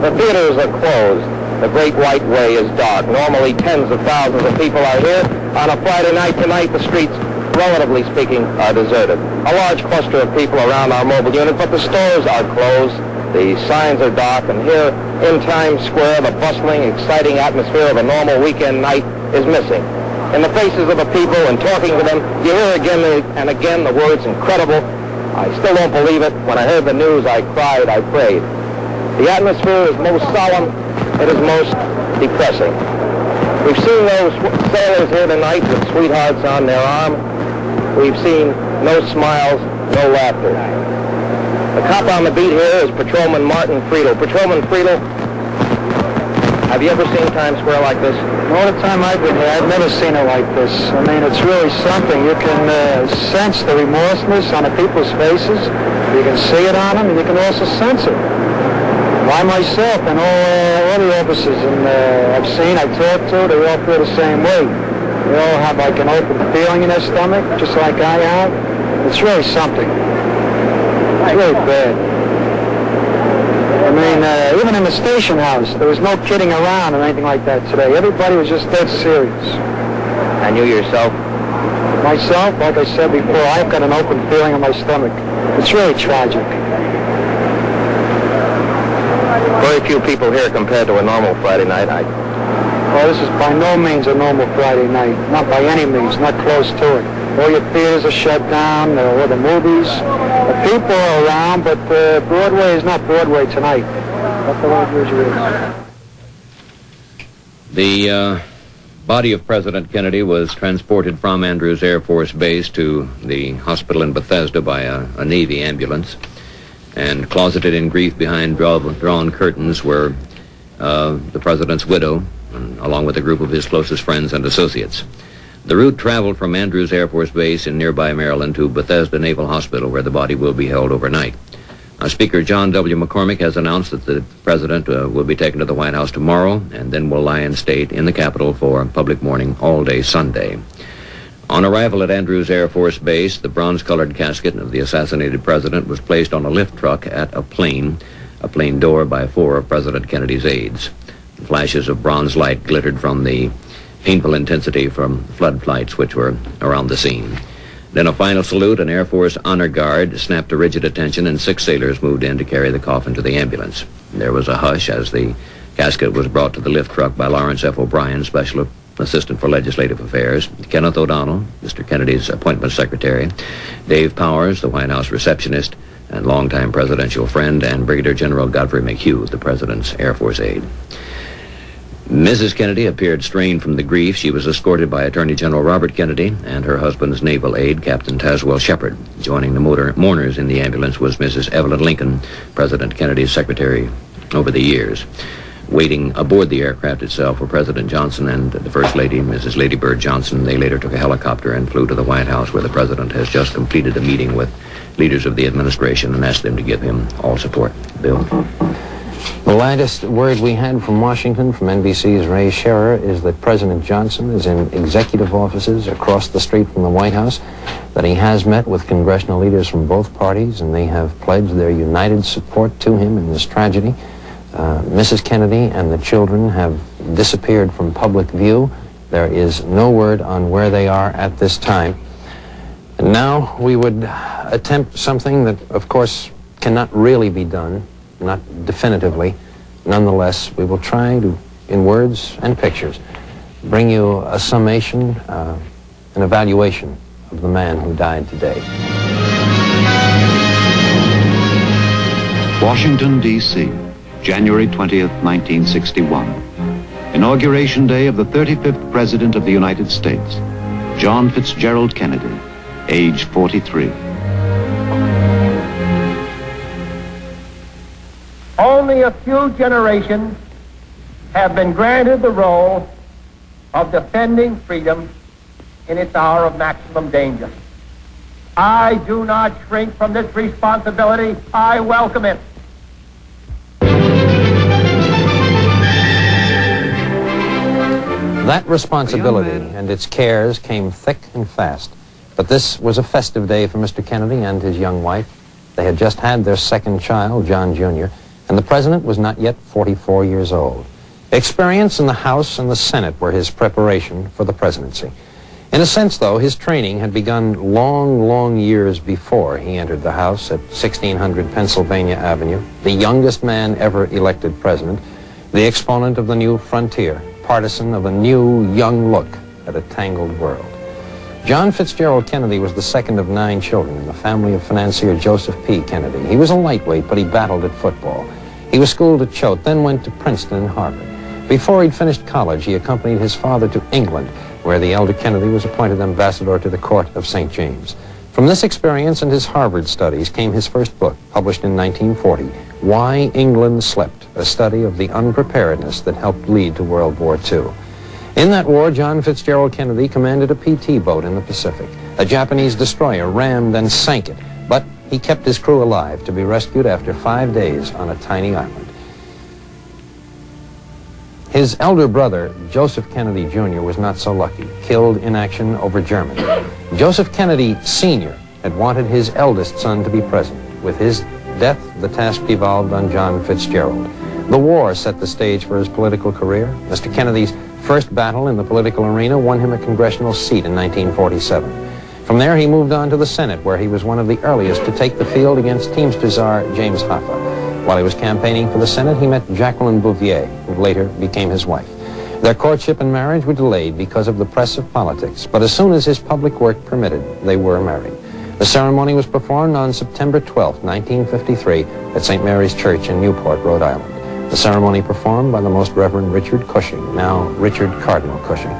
The theaters are closed. The Great White Way is dark. Normally tens of thousands of people are here. On a Friday night tonight, the streets, relatively speaking, are deserted. A large cluster of people around our mobile unit, but the stores are closed. The signs are dark, and here in Times Square, the bustling, exciting atmosphere of a normal weekend night is missing. In the faces of the people and talking to them, you hear again and again the words incredible. I still don't believe it. When I heard the news, I cried, I prayed. The atmosphere is most solemn. It is most depressing. We've seen those sailors here tonight with sweethearts on their arm. We've seen no smiles, no laughter. The cop on the beat here is Patrolman Martin Friedel. Patrolman Friedel, have you ever seen Times Square like this? All the time I've been here, I've never seen it like this. I mean, it's really something. You can sense the remorselessness on the people's faces. You can see it on them, and you can also sense it. By myself and all the officers I've seen, I've talked to, they all feel the same way. They all have like an open feeling in their stomach, just like I have. It's really something. It's really bad. I mean, even in the station house, there was no kidding around or anything like that today. Everybody was just dead serious. And you yourself? Myself, like I said before, I've got an open feeling in my stomach. It's really tragic. Very few people here compared to a normal Friday night. Well, this is by no means a normal Friday night. Not by any means, not close to it. All your theaters are shut down, all the movies. The people are around, but Broadway is not Broadway tonight. Not the way it usually is. The body of President Kennedy was transported from Andrews Air Force Base to the hospital in Bethesda by a Navy ambulance. And closeted in grief behind drawn curtains were the president's widow, along with a group of his closest friends and associates. The route traveled from Andrews Air Force Base in nearby Maryland to Bethesda Naval Hospital, where the body will be held overnight. Speaker John W. McCormick has announced that the president will be taken to the White House tomorrow and then will lie in state in the Capitol for public mourning all day Sunday. On arrival at Andrews Air Force Base, the bronze-colored casket of the assassinated president was placed on a lift truck at a plane door by 4 of President Kennedy's aides. Flashes of bronze light glittered from the painful intensity from flood flights which were around the scene. Then a final salute, an Air Force honor guard snapped to rigid attention, and 6 sailors moved in to carry the coffin to the ambulance. There was a hush as the casket was brought to the lift truck by Lawrence F. O'Brien, Special Assistant for Legislative Affairs, Kenneth O'Donnell, Mr. Kennedy's appointment secretary, Dave Powers, the White House receptionist, and longtime presidential friend, and Brigadier General Godfrey McHugh, the president's Air Force aide. Mrs. Kennedy appeared strained from the grief. She was escorted by Attorney General Robert Kennedy and her husband's naval aide, Captain Tazewell Shepard. Joining the mourners in the ambulance was Mrs. Evelyn Lincoln, President Kennedy's secretary over the years. Waiting aboard the aircraft itself were President Johnson and the First Lady, Mrs. Lady Bird Johnson. They later took a helicopter and flew to the White House, where the president has just completed a meeting with leaders of the administration and asked them to give him all support. Bill? The latest word we had from Washington, from NBC's Ray Scherer, is that President Johnson is in executive offices across the street from the White House, that he has met with congressional leaders from both parties, and they have pledged their united support to him in this tragedy. Mrs. Kennedy and the children have disappeared from public view. There is no word on where they are at this time. And now we would attempt something that, of course, cannot really be done, not definitively. Nonetheless, we will try to, in words and pictures, bring you a summation, an evaluation of the man who died today. Washington, D.C., January 20th, 1961. Inauguration day of the 35th President of the United States, John Fitzgerald Kennedy, age 43. Only a few generations have been granted the role of defending freedom in its hour of maximum danger. I do not shrink from this responsibility. I welcome it. That responsibility and its cares came thick and fast. But this was a festive day for Mr. Kennedy and his young wife. They had just had their second child, John Jr., and the president was not yet 44 years old. Experience in the House and the Senate were his preparation for the presidency. In a sense, though, his training had begun long, long years before he entered the House at 1600 Pennsylvania Avenue, the youngest man ever elected president, the exponent of the new frontier, partisan of a new, young look at a tangled world. John Fitzgerald Kennedy was the second of 9 children in the family of financier Joseph P. Kennedy. He was a lightweight, but he battled at football. He was schooled at Choate, then went to Princeton and Harvard. Before he'd finished college, he accompanied his father to England, where the elder Kennedy was appointed ambassador to the court of St. James. From this experience and his Harvard studies came his first book, published in 1940, Why England Slept, a study of the unpreparedness that helped lead to World War II. In that war, John Fitzgerald Kennedy commanded a PT boat in the Pacific. A Japanese destroyer rammed and sank it, but he kept his crew alive to be rescued after 5 days on a tiny island. His elder brother, Joseph Kennedy Jr., was not so lucky, killed in action over Germany. Joseph Kennedy Sr. had wanted his eldest son to be president. With his death, the task devolved on John Fitzgerald. The war set the stage for his political career. Mr. Kennedy's first battle in the political arena won him a congressional seat in 1947. From there, he moved on to the Senate, where he was one of the earliest to take the field against Teamster czar James Hoffa. While he was campaigning for the Senate, he met Jacqueline Bouvier, who later became his wife. Their courtship and marriage were delayed because of the press of politics, but as soon as his public work permitted, they were married. The ceremony was performed on September 12, 1953, at St. Mary's Church in Newport, Rhode Island. The ceremony performed by the Most Reverend Richard Cushing, now Richard Cardinal Cushing.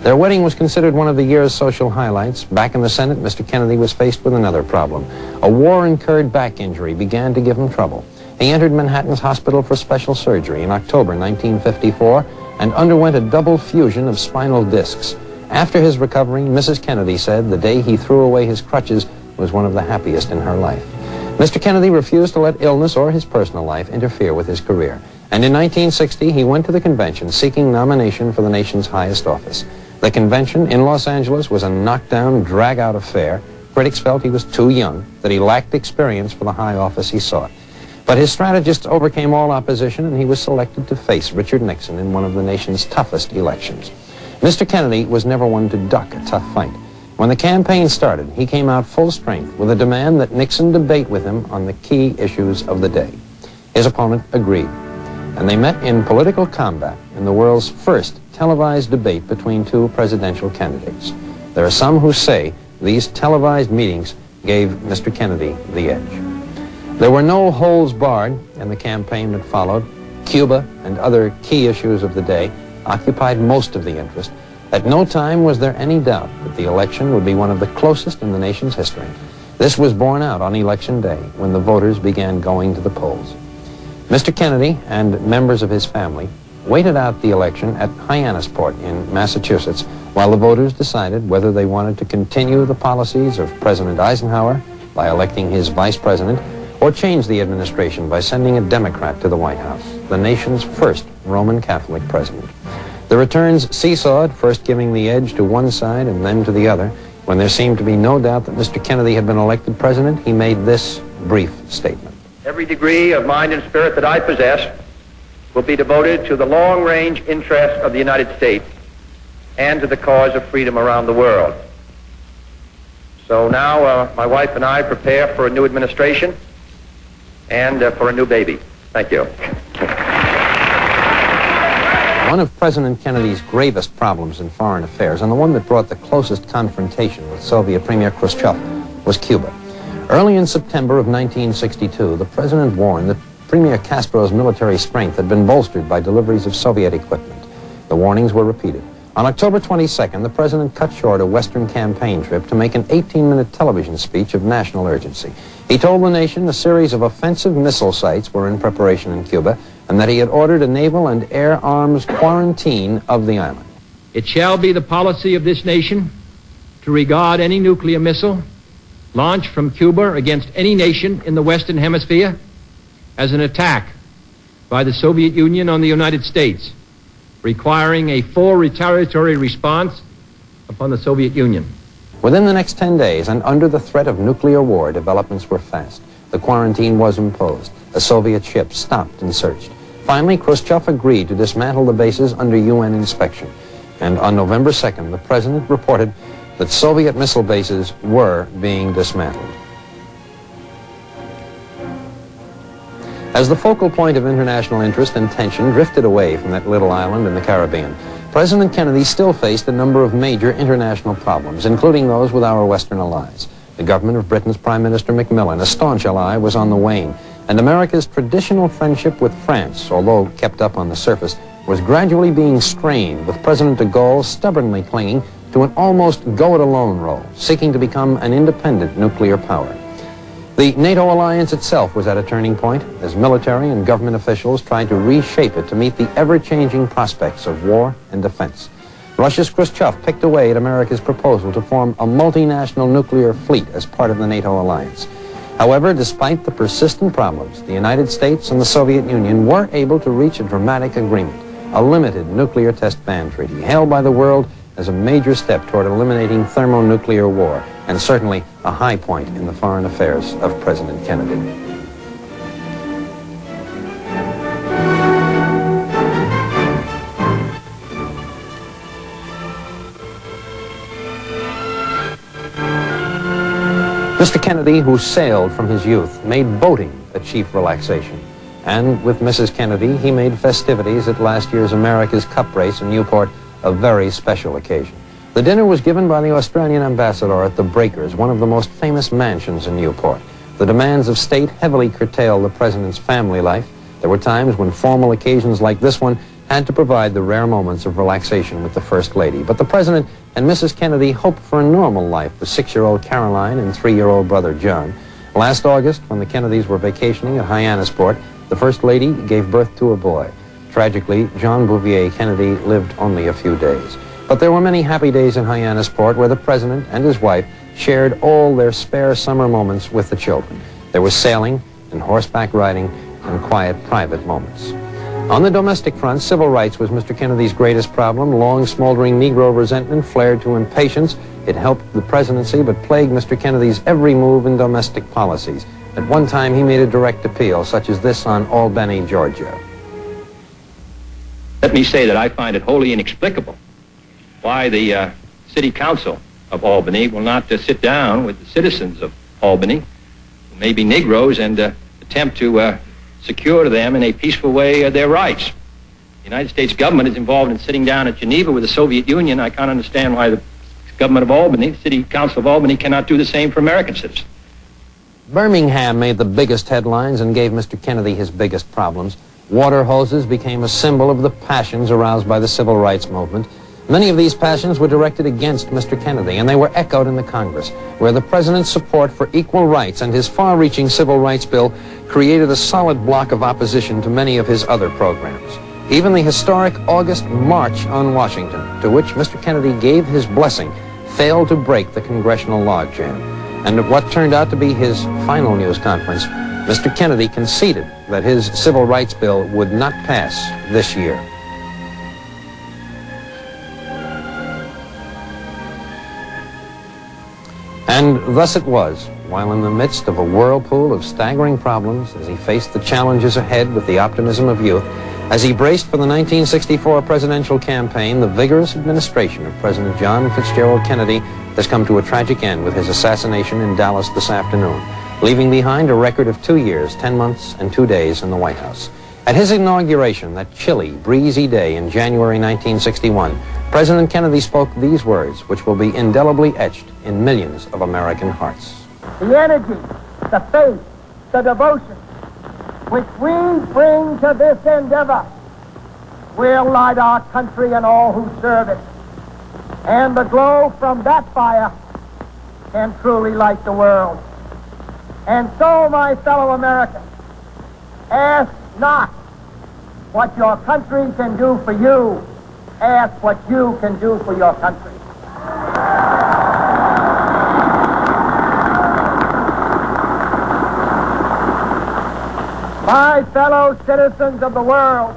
Their wedding was considered one of the year's social highlights. Back in the Senate, Mr. Kennedy was faced with another problem. A war-incurred back injury began to give him trouble. He entered Manhattan's Hospital for Special Surgery in October 1954 and underwent a double fusion of spinal discs. After his recovery, Mrs. Kennedy said the day he threw away his crutches was one of the happiest in her life. Mr. Kennedy refused to let illness or his personal life interfere with his career. And in 1960, he went to the convention seeking nomination for the nation's highest office. The convention in Los Angeles was a knockdown, drag-out affair. Critics felt he was too young, that he lacked experience for the high office he sought. But his strategists overcame all opposition, and he was selected to face Richard Nixon in one of the nation's toughest elections. Mr. Kennedy was never one to duck a tough fight. When the campaign started, he came out full strength with a demand that Nixon debate with him on the key issues of the day. His opponent agreed, and they met in political combat in the world's first televised debate between two presidential candidates. There are some who say these televised meetings gave Mr. Kennedy the edge. There were no holds barred in the campaign that followed. Cuba and other key issues of the day occupied most of the interest. At no time was there any doubt that the election would be one of the closest in the nation's history. This was borne out on Election Day when the voters began going to the polls. Mr. Kennedy and members of his family waited out the election at Hyannisport in Massachusetts while the voters decided whether they wanted to continue the policies of President Eisenhower by electing his vice president or change the administration by sending a Democrat to the White House, the nation's first Roman Catholic president. The returns seesawed, first giving the edge to one side and then to the other. When there seemed to be no doubt that Mr. Kennedy had been elected president, he made this brief statement. Every degree of mind and spirit that I possess will be devoted to the long-range interests of the United States and to the cause of freedom around the world. So now my wife and I prepare for a new administration and for a new baby. Thank you. One of President Kennedy's gravest problems in foreign affairs, and the one that brought the closest confrontation with Soviet Premier Khrushchev, was Cuba. Early in September of 1962, the president warned that Premier Castro's military strength had been bolstered by deliveries of Soviet equipment. The warnings were repeated. On October 22nd, the president cut short a Western campaign trip to make an 18-minute television speech of national urgency. He told the nation a series of offensive missile sites were in preparation in Cuba, and that he had ordered a naval and air arms quarantine of the island. It shall be the policy of this nation to regard any nuclear missile launched from Cuba against any nation in the Western Hemisphere as an attack by the Soviet Union on the United States, requiring a full retaliatory response upon the Soviet Union. Within the next 10 days, and under the threat of nuclear war, developments were fast. The quarantine was imposed. A Soviet ship stopped and searched. Finally, Khrushchev agreed to dismantle the bases under UN inspection. And on November 2nd, the president reported that Soviet missile bases were being dismantled. As the focal point of international interest and tension drifted away from that little island in the Caribbean, President Kennedy still faced a number of major international problems, including those with our Western allies. The government of Britain's Prime Minister Macmillan, a staunch ally, was on the wane, and America's traditional friendship with France, although kept up on the surface, was gradually being strained, with President de Gaulle stubbornly clinging to an almost go-it-alone role, seeking to become an independent nuclear power. The NATO alliance itself was at a turning point as military and government officials tried to reshape it to meet the ever-changing prospects of war and defense. Russia's Khrushchev picked away at America's proposal to form a multinational nuclear fleet as part of the NATO alliance. However, despite the persistent problems, the United States and the Soviet Union were able to reach a dramatic agreement. a limited nuclear test ban treaty, hailed by the world as a major step toward eliminating thermonuclear war, and certainly a high point in the foreign affairs of President Kennedy. Mr. Kennedy, who sailed from his youth, made boating a chief relaxation. And with Mrs. Kennedy, he made festivities at last year's America's Cup race in Newport a very special occasion. The dinner was given by the Australian ambassador at the Breakers, one of the most famous mansions in Newport. The demands of state heavily curtailed the president's family life. There were times when formal occasions like this one had to provide the rare moments of relaxation with the First Lady. But the President and Mrs. Kennedy hoped for a normal life for 6-year-old Caroline and 3-year-old brother John. Last August, when the Kennedys were vacationing at Hyannisport, the First Lady gave birth to a boy. Tragically, John Bouvier Kennedy lived only a few days. But there were many happy days in Hyannisport where the President and his wife shared all their spare summer moments with the children. There was sailing and horseback riding and quiet private moments. On the domestic front, civil rights was Mr. Kennedy's greatest problem. Long, smoldering Negro resentment flared to impatience. It helped the presidency, but plagued Mr. Kennedy's every move in domestic policies. At one time, he made a direct appeal, such as this on Albany, Georgia. Let me say that I find it wholly inexplicable why the City Council of Albany will not sit down with the citizens of Albany, who may be Negroes, and attempt to secure to them in a peaceful way their rights. The United States government is involved in sitting down at Geneva with the Soviet Union. I can't understand why the government of Albany, the City Council of Albany, cannot do the same for American citizens. Birmingham made the biggest headlines and gave Mr. Kennedy his biggest problems. Water hoses became a symbol of the passions aroused by the civil rights movement. Many of these passions were directed against Mr. Kennedy, and they were echoed in the Congress, where the President's support for equal rights and his far-reaching civil rights bill created a solid block of opposition to many of his other programs. Even the historic August March on Washington, to which Mr. Kennedy gave his blessing, failed to break the congressional logjam. And at what turned out to be his final news conference, Mr. Kennedy conceded that his civil rights bill would not pass this year. And thus it was, while in the midst of a whirlpool of staggering problems, as he faced the challenges ahead with the optimism of youth, as he braced for the 1964 presidential campaign, the vigorous administration of President John Fitzgerald Kennedy has come to a tragic end with his assassination in Dallas this afternoon, leaving behind a record of 2 years, 10 months, and 2 days in the White House. At his inauguration, that chilly, breezy day in January 1961, President Kennedy spoke these words, which will be indelibly etched in millions of American hearts. The energy, the faith, the devotion which we bring to this endeavor will light our country and all who serve it. And the glow from that fire can truly light the world. And so, my fellow Americans, ask not what your country can do for you. Ask what you can do for your country. My fellow citizens of the world,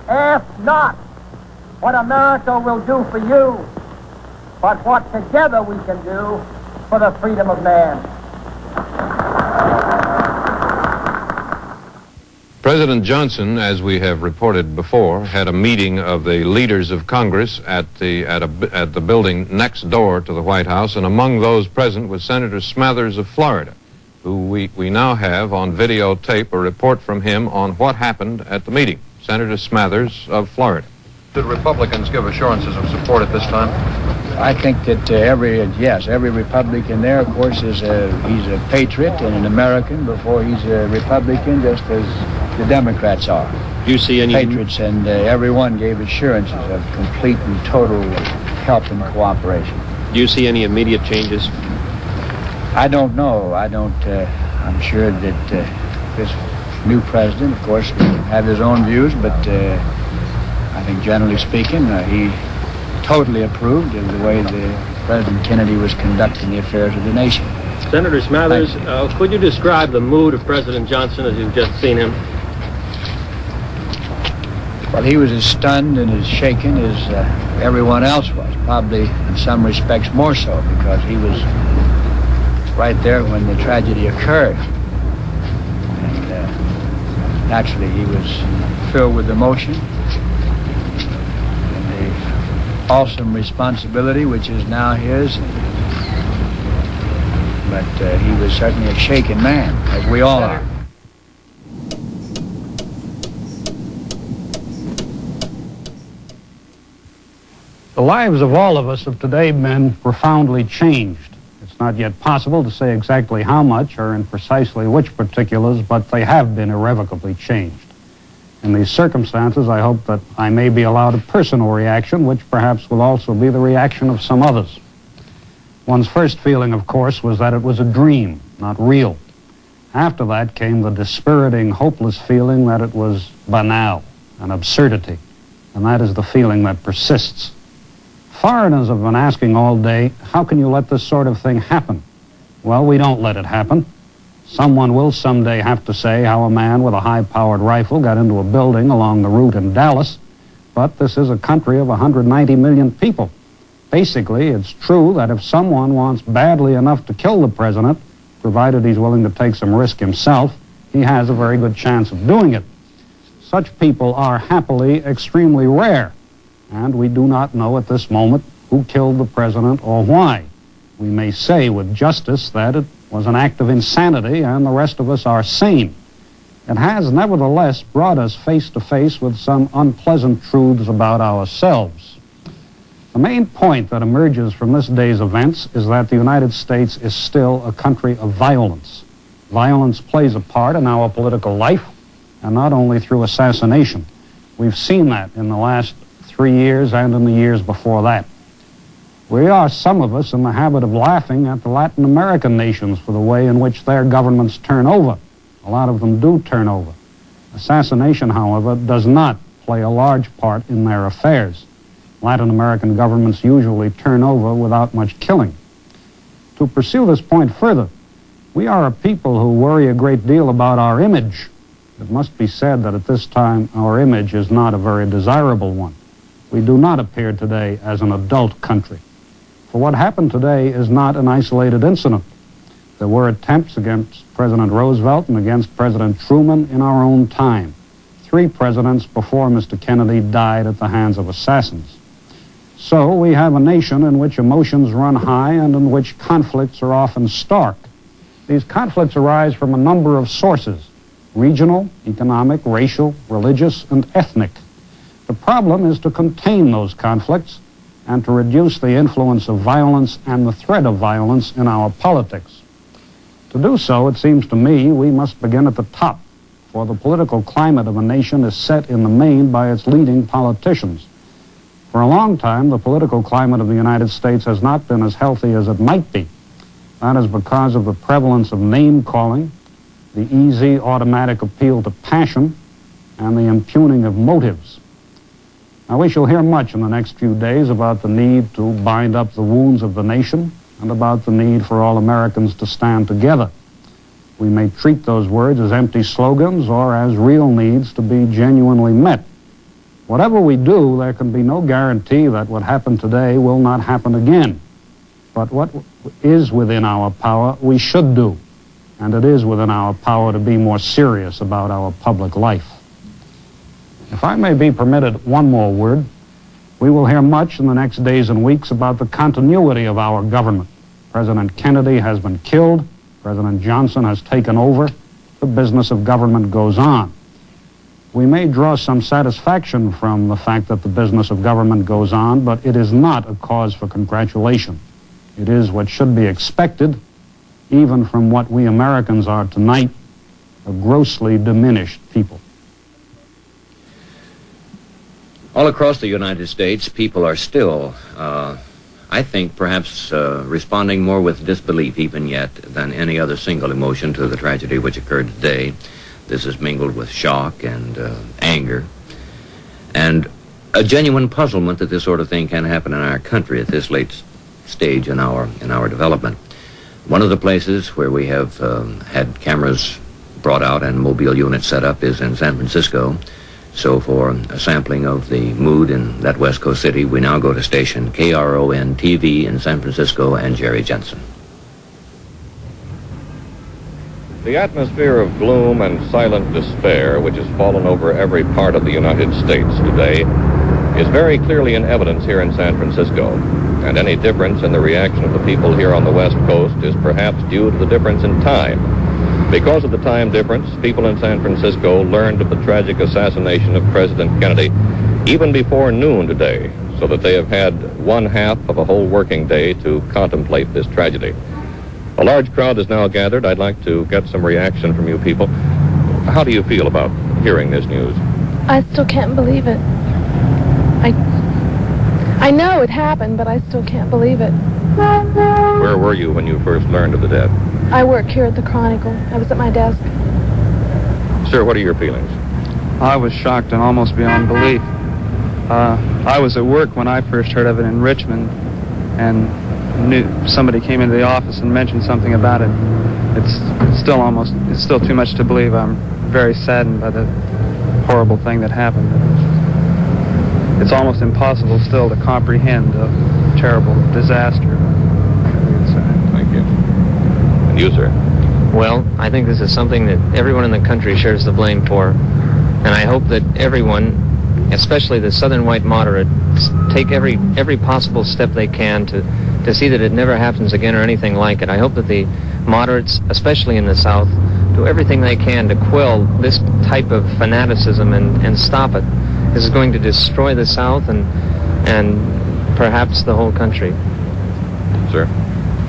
ask not what America will do for you, but what together we can do for the freedom of man. President Johnson, as we have reported before, had a meeting of the leaders of Congress at the building next door to the White House, and among those present was Senator Smathers of Florida, who we now have on videotape a report from him on what happened at the meeting. Senator Smathers of Florida. Did Republicans give assurances of support at this time? I think that every Republican there, of course, he's a patriot and an American before he's a Republican, just as the Democrats are. Do you see any patriots? And everyone gave assurances of complete and total help and cooperation. Do you see any immediate changes? I don't know. I'm sure that this new president, of course, will have his own views, but I think generally speaking, he totally approved of the way President Kennedy was conducting the affairs of the nation. Senator Smathers, could you describe the mood of President Johnson as you've just seen him? Well, he was as stunned and as shaken as everyone else was, probably in some respects more so, because he was right there when the tragedy occurred. And naturally, he was filled with emotion and the awesome responsibility which is now his. But he was certainly a shaken man, as we all are. The lives of all of us have today been profoundly changed. It's not yet possible to say exactly how much or in precisely which particulars, but they have been irrevocably changed. In these circumstances, I hope that I may be allowed a personal reaction, which perhaps will also be the reaction of some others. One's first feeling, of course, was that it was a dream, not real. After that came the dispiriting, hopeless feeling that it was banal, an absurdity, and that is the feeling that persists. Foreigners have been asking all day, how can you let this sort of thing happen? Well, we don't let it happen. Someone will someday have to say how a man with a high-powered rifle got into a building along the route in Dallas, but this is a country of 190 million people. Basically, it's true that if someone wants badly enough to kill the president, provided he's willing to take some risk himself, he has a very good chance of doing it. Such people are happily extremely rare. And we do not know at this moment who killed the president or why. We may say with justice that it was an act of insanity and the rest of us are sane. It has nevertheless brought us face to face with some unpleasant truths about ourselves. The main point that emerges from this day's events is that the United States is still a country of violence. Violence plays a part in our political life, and not only through assassination. We've seen that in the last 3 years and in the years before that. We are, some of us, in the habit of laughing at the Latin American nations for the way in which their governments turn over. A lot of them do turn over. Assassination, however, does not play a large part in their affairs. Latin American governments usually turn over without much killing. To pursue this point further, we are a people who worry a great deal about our image. It must be said that at this time our image is not a very desirable one. We do not appear today as an adult country. For what happened today is not an isolated incident. There were attempts against President Roosevelt and against President Truman in our own time. 3 presidents before Mr. Kennedy died at the hands of assassins. So we have a nation in which emotions run high and in which conflicts are often stark. These conflicts arise from a number of sources: regional, economic, racial, religious, and ethnic. The problem is to contain those conflicts and to reduce the influence of violence and the threat of violence in our politics. To do so, it seems to me, we must begin at the top, for the political climate of a nation is set in the main by its leading politicians. For a long time, the political climate of the United States has not been as healthy as it might be. That is because of the prevalence of name-calling, the easy automatic appeal to passion, and the impugning of motives. Now, we shall hear much in the next few days about the need to bind up the wounds of the nation and about the need for all Americans to stand together. We may treat those words as empty slogans or as real needs to be genuinely met. Whatever we do, there can be no guarantee that what happened today will not happen again. But what is within our power, we should do. And it is within our power to be more serious about our public life. If I may be permitted one more word, we will hear much in the next days and weeks about the continuity of our government. President Kennedy has been killed. President Johnson has taken over. The business of government goes on. We may draw some satisfaction from the fact that the business of government goes on, but it is not a cause for congratulation. It is what should be expected, even from what we Americans are tonight, a grossly diminished people. All across the United States, people are still, I think, perhaps responding more with disbelief even yet than any other single emotion to the tragedy which occurred today. This is mingled with shock and anger and a genuine puzzlement that this sort of thing can happen in our country at this late stage in our development. One of the places where we have had cameras brought out and mobile units set up is in San Francisco. So for a sampling of the mood in that West Coast city, we now go to station KRON-TV in San Francisco and Jerry Jensen. The atmosphere of gloom and silent despair which has fallen over every part of the United States today is very clearly in evidence here in San Francisco. And any difference in the reaction of the people here on the West Coast is perhaps due to the difference in time. Because of the time difference, people in San Francisco learned of the tragic assassination of President Kennedy even before noon today, so that they have had one half of a whole working day to contemplate this tragedy. A large crowd is now gathered. I'd like to get some reaction from you people. How do you feel about hearing this news? I still can't believe it. I know it happened, but I still can't believe it. Where were you when you first learned of the death? I work here at the Chronicle. I was at my desk. Sir, what are your feelings? I was shocked and almost beyond belief. I was at work when I first heard of it in Richmond, and knew somebody came into the office and mentioned something about it. It's still too much to believe. I'm very saddened by the horrible thing that happened. It's almost impossible still to comprehend a terrible disaster. Thank you. And you, sir? Well, I think this is something that everyone in the country shares the blame for. And I hope that everyone, especially the southern white moderates, take every possible step they can to see that it never happens again or anything like it. I hope that the moderates, especially in the South, do everything they can to quell this type of fanaticism and stop it. This is going to destroy the South and perhaps the whole country. Sir?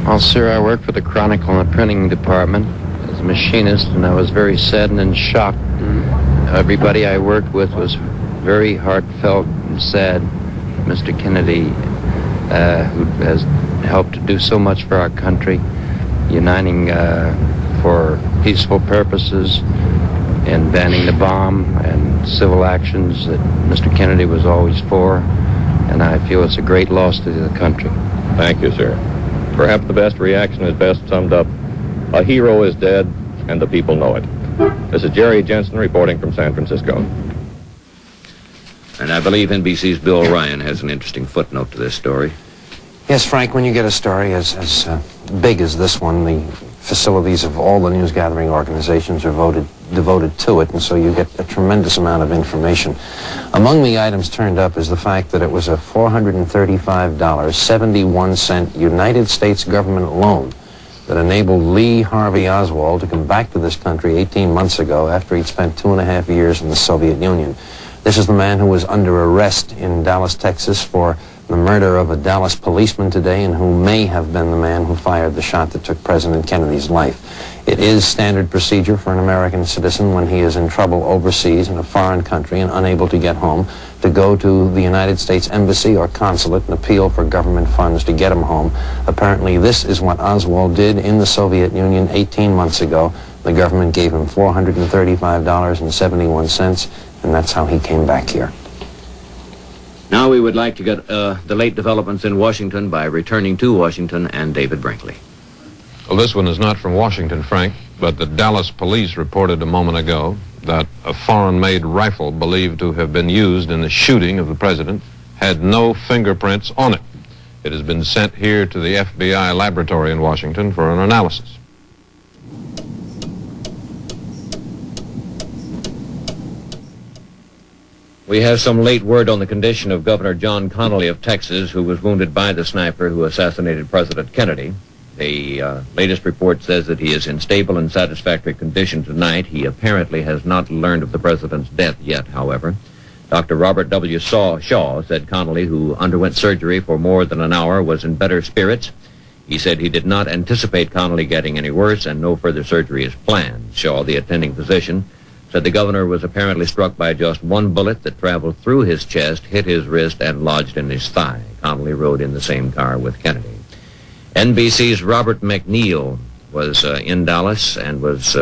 Well, sir, I work for the Chronicle in the printing department as a machinist, and I was very saddened and shocked. Everybody I worked with was very heartfelt and sad. Mr. Kennedy, who has helped to do so much for our country, uniting for peaceful purposes and banning the bomb and civil actions that Mr. Kennedy was always for, and I feel it's a great loss to the country. Thank you, sir. Perhaps the best reaction is best summed up. A hero is dead, and the people know it. This is Jerry Jensen reporting from San Francisco. And I believe NBC's Bill Ryan has an interesting footnote to this story. Yes, Frank, when you get a story as big as this one, the facilities of all the news-gathering organizations are devoted to it, and so you get a tremendous amount of information. Among the items turned up is the fact that it was a $435.71 United States government loan that enabled Lee Harvey Oswald to come back to this country 18 months ago after he'd spent 2.5 years in the Soviet Union. This is the man who was under arrest in Dallas, Texas for the murder of a Dallas policeman today, and who may have been the man who fired the shot that took President Kennedy's life. It is standard procedure for an American citizen when he is in trouble overseas in a foreign country and unable to get home to go to the United States Embassy or consulate and appeal for government funds to get him home. Apparently this is what Oswald did in the Soviet Union 18 months ago. The government gave him $435.71, and that's how he came back here. Now we would like to get the late developments in Washington by returning to Washington and David Brinkley. Well, this one is not from Washington, Frank, but the Dallas police reported a moment ago that a foreign-made rifle believed to have been used in the shooting of the president had no fingerprints on it. It has been sent here to the FBI laboratory in Washington for an analysis. We have some late word on the condition of Governor John Connally of Texas, who was wounded by the sniper who assassinated President Kennedy. The latest report says that he is in stable and satisfactory condition tonight. He apparently has not learned of the president's death yet, however. Dr. Robert W. Shaw said Connally, who underwent surgery for more than an hour, was in better spirits. He said he did not anticipate Connally getting any worse, and no further surgery is planned. Shaw, the attending physician, said the governor was apparently struck by just one bullet that traveled through his chest, hit his wrist, and lodged in his thigh. Connally rode in the same car with Kennedy. NBC's Robert McNeil was in Dallas and was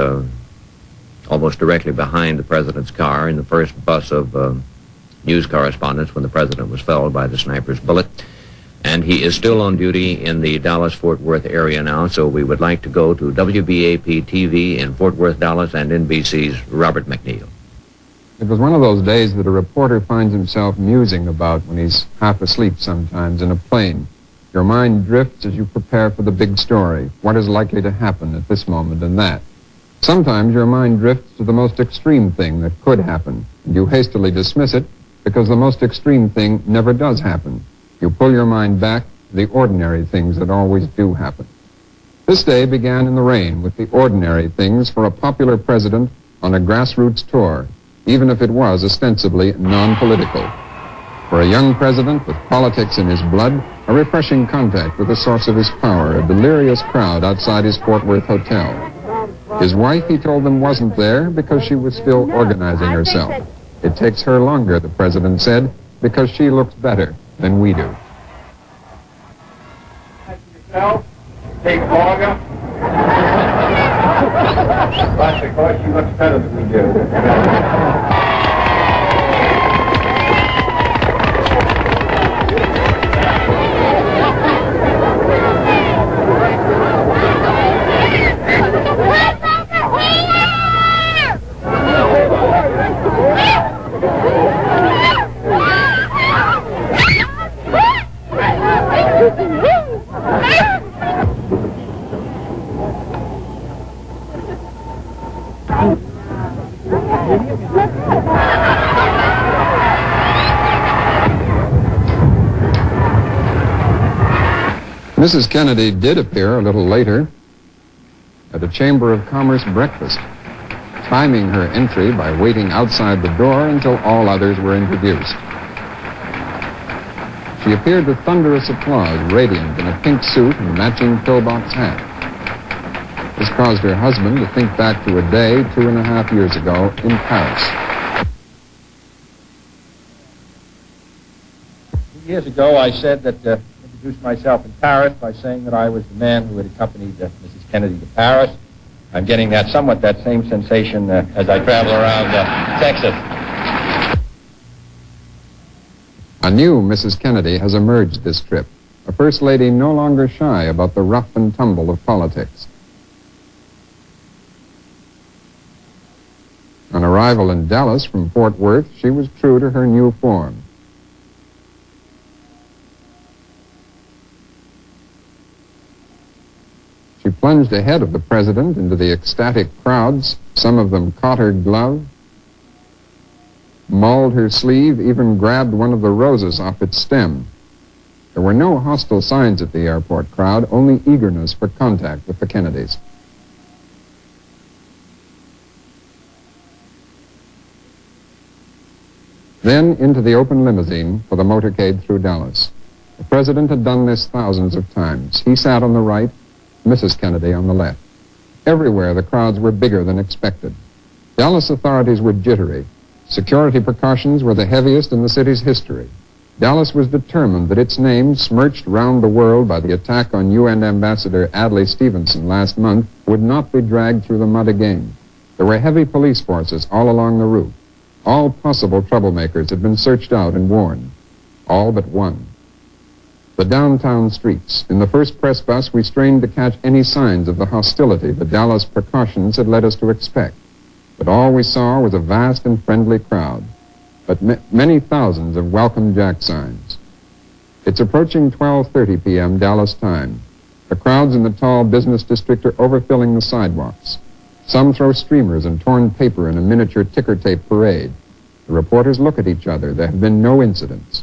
almost directly behind the president's car in the first bus of news correspondents when the president was felled by the sniper's bullet. And he is still on duty in the Dallas-Fort Worth area now, so we would like to go to WBAP-TV in Fort Worth, Dallas, and NBC's Robert McNeil. It was one of those days that a reporter finds himself musing about when he's half asleep sometimes in a plane. Your mind drifts as you prepare for the big story. What is likely to happen at this moment and that? Sometimes your mind drifts to the most extreme thing that could happen, and you hastily dismiss it because the most extreme thing never does happen. You pull your mind back to the ordinary things that always do happen. This day began in the rain with the ordinary things for a popular president on a grassroots tour, even if it was ostensibly non-political. For a young president with politics in his blood, a refreshing contact with the source of his power, a delirious crowd outside his Fort Worth hotel. His wife, he told them, wasn't there because she was still organizing herself. It takes her longer, the president said, because she looks better than we do. Take longer. That's because she looks better than we do. Mrs. Kennedy did appear a little later at a Chamber of Commerce breakfast, timing her entry by waiting outside the door until all others were introduced. She appeared with thunderous applause, radiant in a pink suit and matching pillbox hat. This caused her husband to think back to a day 2.5 years ago in Paris. 2 years ago, I said that introduced myself in Paris by saying that I was the man who had accompanied Mrs. Kennedy to Paris. I'm getting somewhat that same sensation as I travel around Texas. A new Mrs. Kennedy has emerged this trip, a first lady no longer shy about the rough and tumble of politics. On arrival in Dallas from Fort Worth, she was true to her new form. She plunged ahead of the president into the ecstatic crowds. Some of them caught her glove, mauled her sleeve, even grabbed one of the roses off its stem. There were no hostile signs at the airport crowd, only eagerness for contact with the Kennedys. Then into the open limousine for the motorcade through Dallas. The president had done this thousands of times. He sat on the right, Mrs. Kennedy on the left. Everywhere the crowds were bigger than expected. Dallas authorities were jittery. Security precautions were the heaviest in the city's history. Dallas was determined that its name, smirched round the world by the attack on UN Ambassador Adlai Stevenson last month, would not be dragged through the mud again. There were heavy police forces all along the route. All possible troublemakers had been searched out and warned. All but one. The downtown streets. In the first press bus, we strained to catch any signs of the hostility the Dallas precautions had led us to expect. But all we saw was a vast and friendly crowd, but many thousands of welcome jack signs. It's approaching 12:30 p.m. Dallas time. The crowds in the tall business district are overfilling the sidewalks. Some throw streamers and torn paper in a miniature ticker tape parade. The reporters look at each other. There have been no incidents.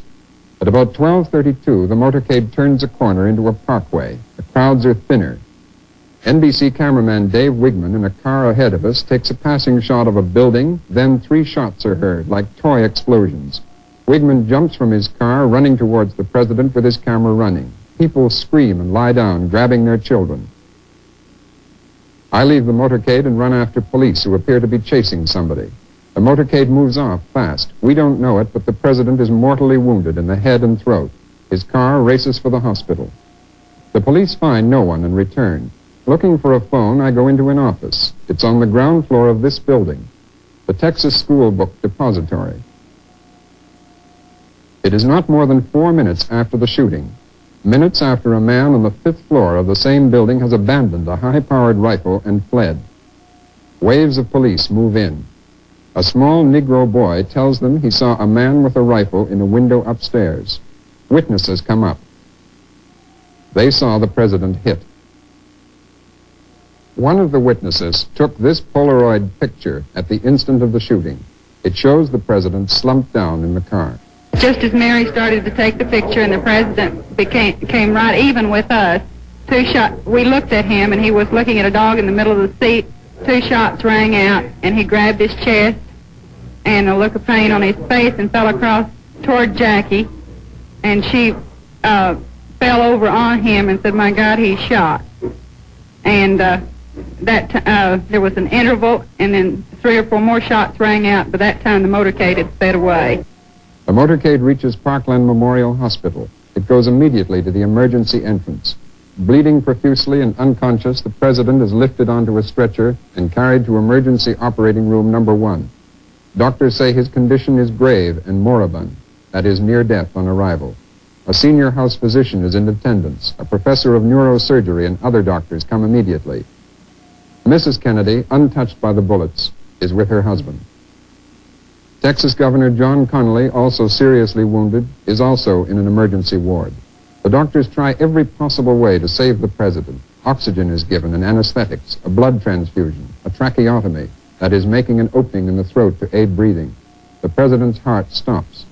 At about 12:32, the motorcade turns a corner into a parkway. The crowds are thinner. NBC cameraman Dave Wigman, in a car ahead of us, takes a passing shot of a building, then 3 shots are heard, like toy explosions. Wigman jumps from his car, running towards the president with his camera running. People scream and lie down, grabbing their children. I leave the motorcade and run after police who appear to be chasing somebody. The motorcade moves off fast. We don't know it, but the president is mortally wounded in the head and throat. His car races for the hospital. The police find no one and return. Looking for a phone, I go into an office. It's on the ground floor of this building, the Texas School Book Depository. It is not more than 4 minutes after the shooting. Minutes after a man on the 5th floor of the same building has abandoned a high-powered rifle and fled. Waves of police move in. A small Negro boy tells them he saw a man with a rifle in a window upstairs. Witnesses come up. They saw the president hit. One of the witnesses took this Polaroid picture at the instant of the shooting. It shows the president slumped down in the car. Just as Mary started to take the picture and the president came right even with us, we looked at him and he was looking at a dog in the middle of the seat. 2 shots rang out and he grabbed his chest and a look of pain on his face and fell across toward Jackie, and she fell over on him and said, "My God, he's shot." And there was an interval, and then 3 or 4 more shots rang out. By that time, the motorcade had sped away. The motorcade reaches Parkland Memorial Hospital. It goes immediately to the emergency entrance. Bleeding profusely and unconscious, the president is lifted onto a stretcher and carried to emergency operating room number 1. Doctors say his condition is grave and moribund, that is, near death on arrival. A senior house physician is in attendance. A professor of neurosurgery and other doctors come immediately. Mrs. Kennedy, untouched by the bullets, is with her husband. Texas Governor John Connally, also seriously wounded, is also in an emergency ward. The doctors try every possible way to save the president. Oxygen is given and anesthetics, a blood transfusion, a tracheotomy, that is, making an opening in the throat to aid breathing. The president's heart stops.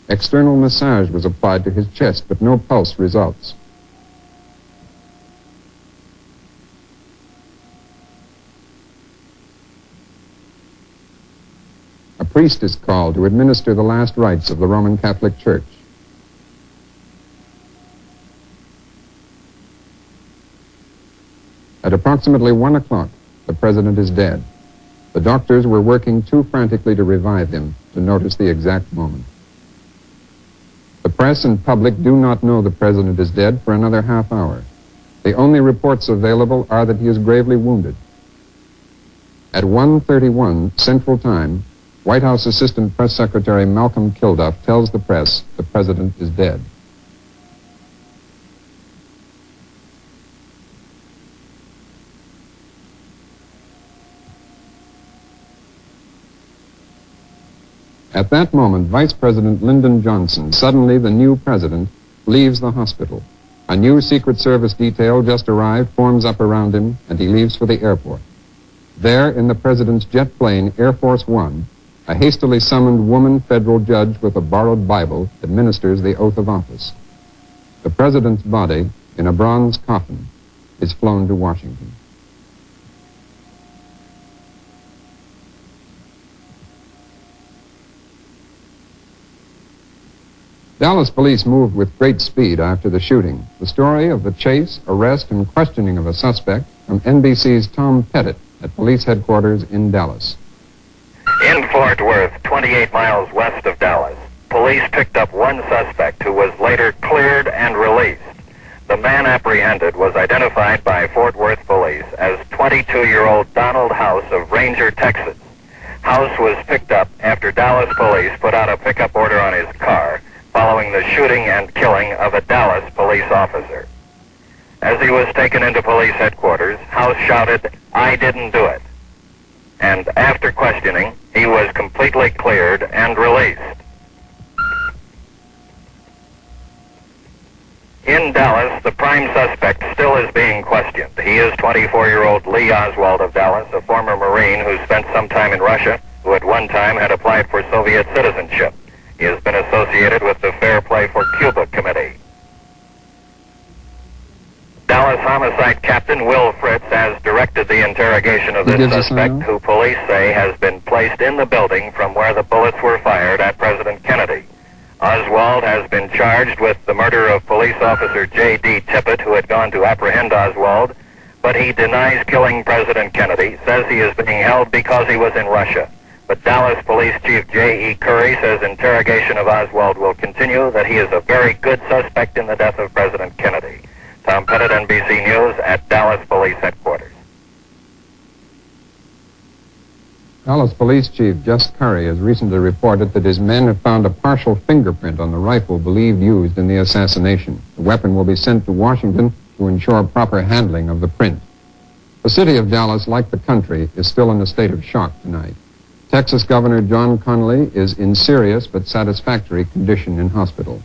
External massage was applied to his chest, but no pulse results. A priest is called to administer the last rites of the Roman Catholic Church. At approximately 1 o'clock, the president is dead. The doctors were working too frantically to revive him to notice the exact moment. The press and public do not know the president is dead for another half hour. The only reports available are that he is gravely wounded. At 1:31 Central Time, White House Assistant Press Secretary Malcolm Kilduff tells the press the president is dead. At that moment, Vice President Lyndon Johnson, suddenly the new president, leaves the hospital. A new Secret Service detail just arrived, forms up around him, and he leaves for the airport. There, in the president's jet plane, Air Force One, a hastily summoned woman federal judge with a borrowed Bible administers the oath of office. The president's body, in a bronze coffin, is flown to Washington. Dallas police moved with great speed after the shooting. The story of the chase, arrest, and questioning of a suspect from NBC's Tom Pettit at police headquarters in Dallas. In Fort Worth, 28 miles west of Dallas, police picked up one suspect who was later cleared and released. The man apprehended was identified by Fort Worth police as 22-year-old Donald House of Ranger, Texas. House was picked up after Dallas police put out a pickup order on his car following the shooting and killing of a Dallas police officer. As he was taken into police headquarters, House shouted, "I didn't do it." And after questioning, he was completely cleared and released. In Dallas, the prime suspect still is being questioned. He is 24-year-old Lee Oswald of Dallas, a former Marine who spent some time in Russia, who at one time had applied for Soviet citizenship. He has been associated with the Fair Play for Cuba Committee. Dallas Homicide Captain Will Fritz has directed the interrogation of this suspect, who police say has been placed in the building from where the bullets were fired at President Kennedy. Oswald has been charged with the murder of police officer J.D. Tippett, who had gone to apprehend Oswald, but he denies killing President Kennedy, says he is being held because he was in Russia. But Dallas Police Chief J.E. Curry says interrogation of Oswald will continue, that he is a very good suspect in the death of President Kennedy. Tom Pettit, NBC News, at Dallas Police Headquarters. Dallas Police Chief Jess Curry has recently reported that his men have found a partial fingerprint on the rifle believed used in the assassination. The weapon will be sent to Washington to ensure proper handling of the print. The city of Dallas, like the country, is still in a state of shock tonight. Texas Governor John Connally is in serious but satisfactory condition in hospital.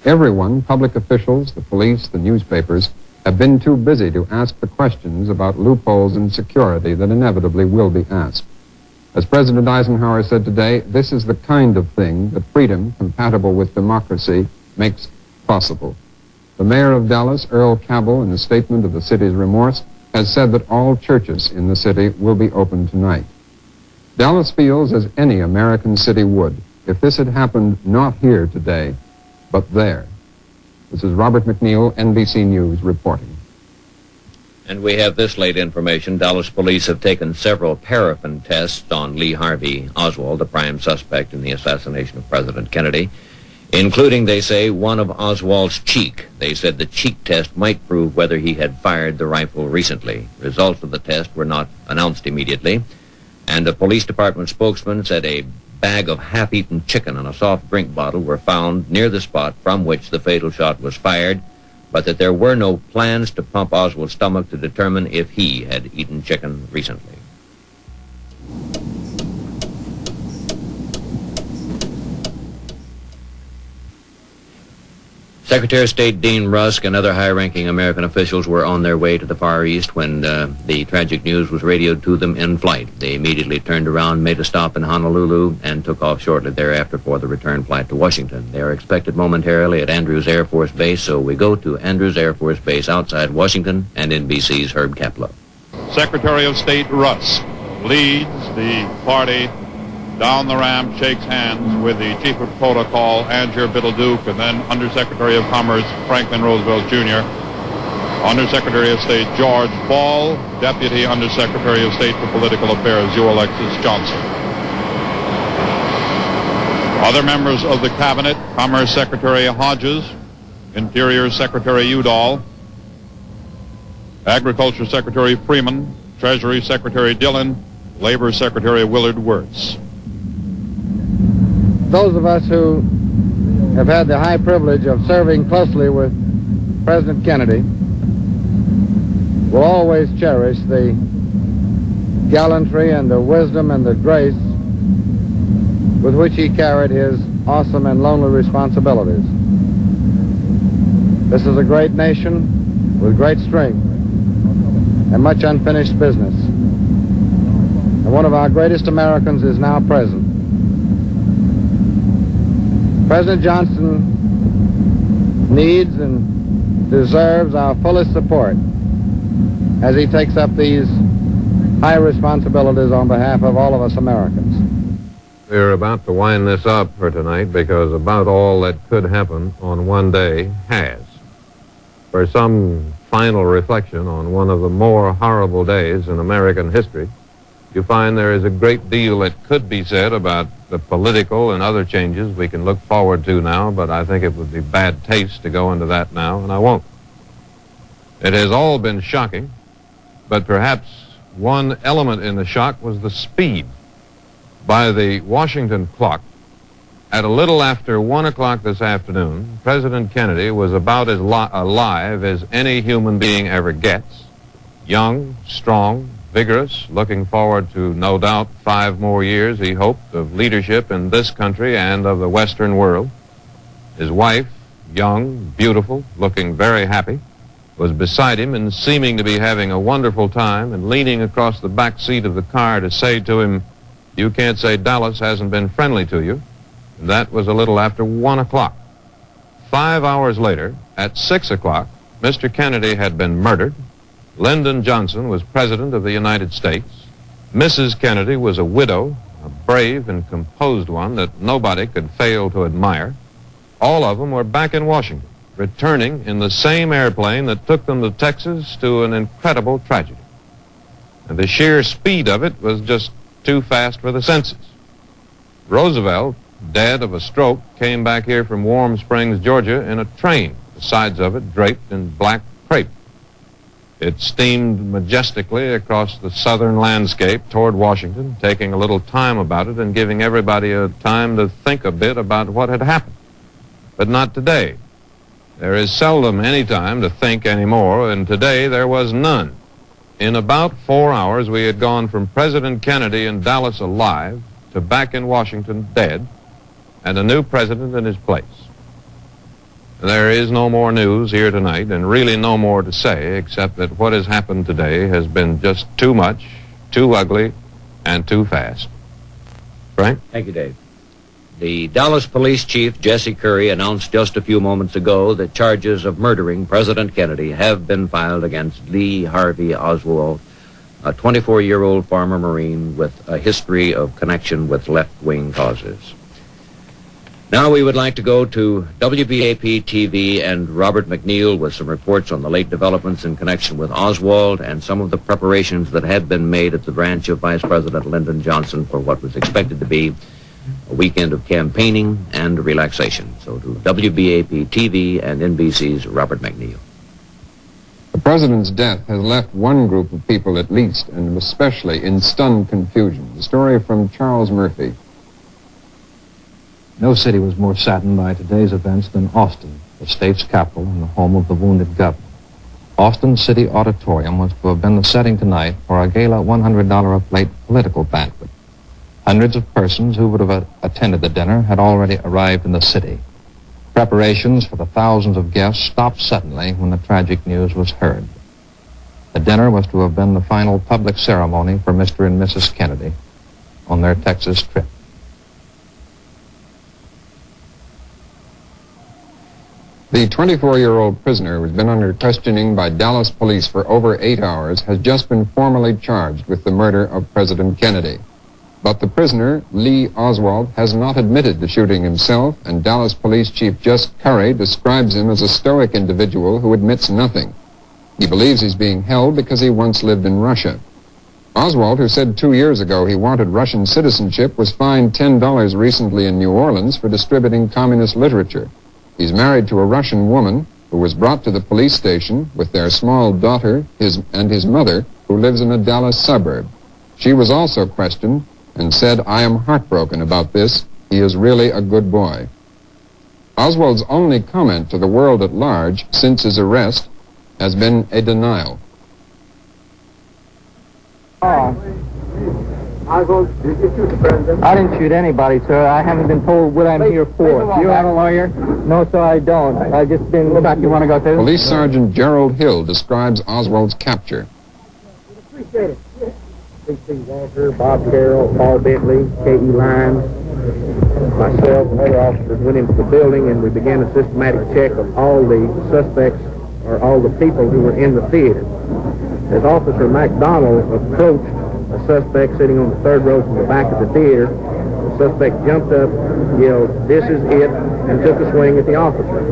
Everyone, public officials, the police, the newspapers, have been too busy to ask the questions about loopholes in security that inevitably will be asked. As President Eisenhower said today, this is the kind of thing that freedom, compatible with democracy, makes possible. The mayor of Dallas, Earl Cabell, in a statement of the city's remorse, has said that all churches in the city will be open tonight. Dallas feels as any American city would if this had happened not here today, but there. This is Robert McNeil, NBC News, reporting. And we have this late information. Dallas police have taken several paraffin tests on Lee Harvey Oswald, the prime suspect in the assassination of President Kennedy, including, they say, one of Oswald's cheek. They said the cheek test might prove whether he had fired the rifle recently. Results of the test were not announced immediately, and a police department spokesman said a bag of half-eaten chicken and a soft drink bottle were found near the spot from which the fatal shot was fired, but that there were no plans to pump Oswald's stomach to determine if he had eaten chicken recently. Secretary of State Dean Rusk and other high-ranking American officials were on their way to the Far East when the tragic news was radioed to them in flight. They immediately turned around, made a stop in Honolulu, and took off shortly thereafter for the return flight to Washington. They are expected momentarily at Andrews Air Force Base, so we go to Andrews Air Force Base outside Washington and NBC's Herb Kaplow. Secretary of State Rusk leads the party down the ramp, shakes hands with the Chief of Protocol, Angier Biddle-Duke, and then Undersecretary of Commerce, Franklin Roosevelt Jr., Undersecretary of State George Ball, Deputy Undersecretary of State for Political Affairs, Hugh Alexis Johnson. Other members of the Cabinet, Commerce Secretary Hodges, Interior Secretary Udall, Agriculture Secretary Freeman, Treasury Secretary Dillon, Labor Secretary Willard Wirtz. Those of us who have had the high privilege of serving closely with President Kennedy will always cherish the gallantry and the wisdom and the grace with which he carried his awesome and lonely responsibilities. This is a great nation with great strength and much unfinished business. And one of our greatest Americans is now present. President Johnson needs and deserves our fullest support as he takes up these high responsibilities on behalf of all of us Americans. We're about to wind this up for tonight because about all that could happen on one day has. For some final reflection on one of the more horrible days in American history, you find there is a great deal that could be said about the political and other changes we can look forward to now, but I think it would be bad taste to go into that now, and I won't. It has all been shocking, but perhaps one element in the shock was the speed. By the Washington clock, at a little after 1 o'clock this afternoon, President Kennedy was about as alive as any human being ever gets. Young, strong, vigorous, looking forward to, no doubt, 5 more years, he hoped, of leadership in this country and of the Western world. His wife, young, beautiful, looking very happy, was beside him and seeming to be having a wonderful time and leaning across the back seat of the car to say to him, "You can't say Dallas hasn't been friendly to you." And that was a little after 1 o'clock. 5 hours later, at 6 o'clock, Mr. Kennedy had been murdered. Lyndon Johnson was President of the United States. Mrs. Kennedy was a widow, a brave and composed one that nobody could fail to admire. All of them were back in Washington, returning in the same airplane that took them to Texas to an incredible tragedy. And the sheer speed of it was just too fast for the senses. Roosevelt, dead of a stroke, came back here from Warm Springs, Georgia, in a train, the sides of it draped in black crepe. It steamed majestically across the southern landscape toward Washington, taking a little time about it and giving everybody a time to think a bit about what had happened. But not today. There is seldom any time to think anymore, and today there was none. In about 4 hours, we had gone from President Kennedy in Dallas alive to back in Washington dead and a new president in his place. There is no more news here tonight, and really no more to say, except that what has happened today has been just too much, too ugly, and too fast. Frank? Thank you, Dave. The Dallas Police Chief, Jesse Curry, announced just a few moments ago that charges of murdering President Kennedy have been filed against Lee Harvey Oswald, a 24-year-old former Marine with a history of connection with left-wing causes. Now we would like to go to WBAP-TV and Robert McNeil with some reports on the late developments in connection with Oswald and some of the preparations that had been made at the ranch of Vice President Lyndon Johnson for what was expected to be a weekend of campaigning and relaxation. So to WBAP-TV and NBC's Robert McNeil. The president's death has left one group of people at least, and especially in stunned confusion. The story from Charles Murphy. No city was more saddened by today's events than Austin, the state's capital and the home of the wounded governor. Austin City Auditorium was to have been the setting tonight for a gala $100 a plate political banquet. Hundreds of persons who would have attended the dinner had already arrived in the city. Preparations for the thousands of guests stopped suddenly when the tragic news was heard. The dinner was to have been the final public ceremony for Mr. and Mrs. Kennedy on their Texas trip. The 24-year-old prisoner who has been under questioning by Dallas police for over 8 hours has just been formally charged with the murder of President Kennedy. But the prisoner, Lee Oswald, has not admitted the shooting himself, and Dallas Police Chief Jfk'S Curry describes him as a stoic individual who admits nothing. He believes he's being held because he once lived in Russia. Oswald, who said 2 years ago he wanted Russian citizenship, was fined $10 recently in New Orleans for distributing communist literature. He's married to a Russian woman who was brought to the police station with their small daughter and his mother, who lives in a Dallas suburb. She was also questioned and said, "I am heartbroken about this. He is really a good boy." Oswald's only comment to the world at large since his arrest has been a denial. Oswald, did you shoot the president? I didn't shoot anybody, sir. I haven't been told what I'm here for. You have a lawyer? No, sir, I don't. I've just been... What back you want to go to? Police Sergeant Gerald Hill describes Oswald's capture. Appreciate it. C.C. Walker, Bob Carroll, Paul Bentley, K.E. Lyons, myself, and other officers went into the building, and we began a systematic check of all the suspects or all the people who were in the theater. As Officer McDonald approached a suspect sitting on the third row from the back of the theater, the suspect jumped up, yelled, "This is it," and took a swing at the officer.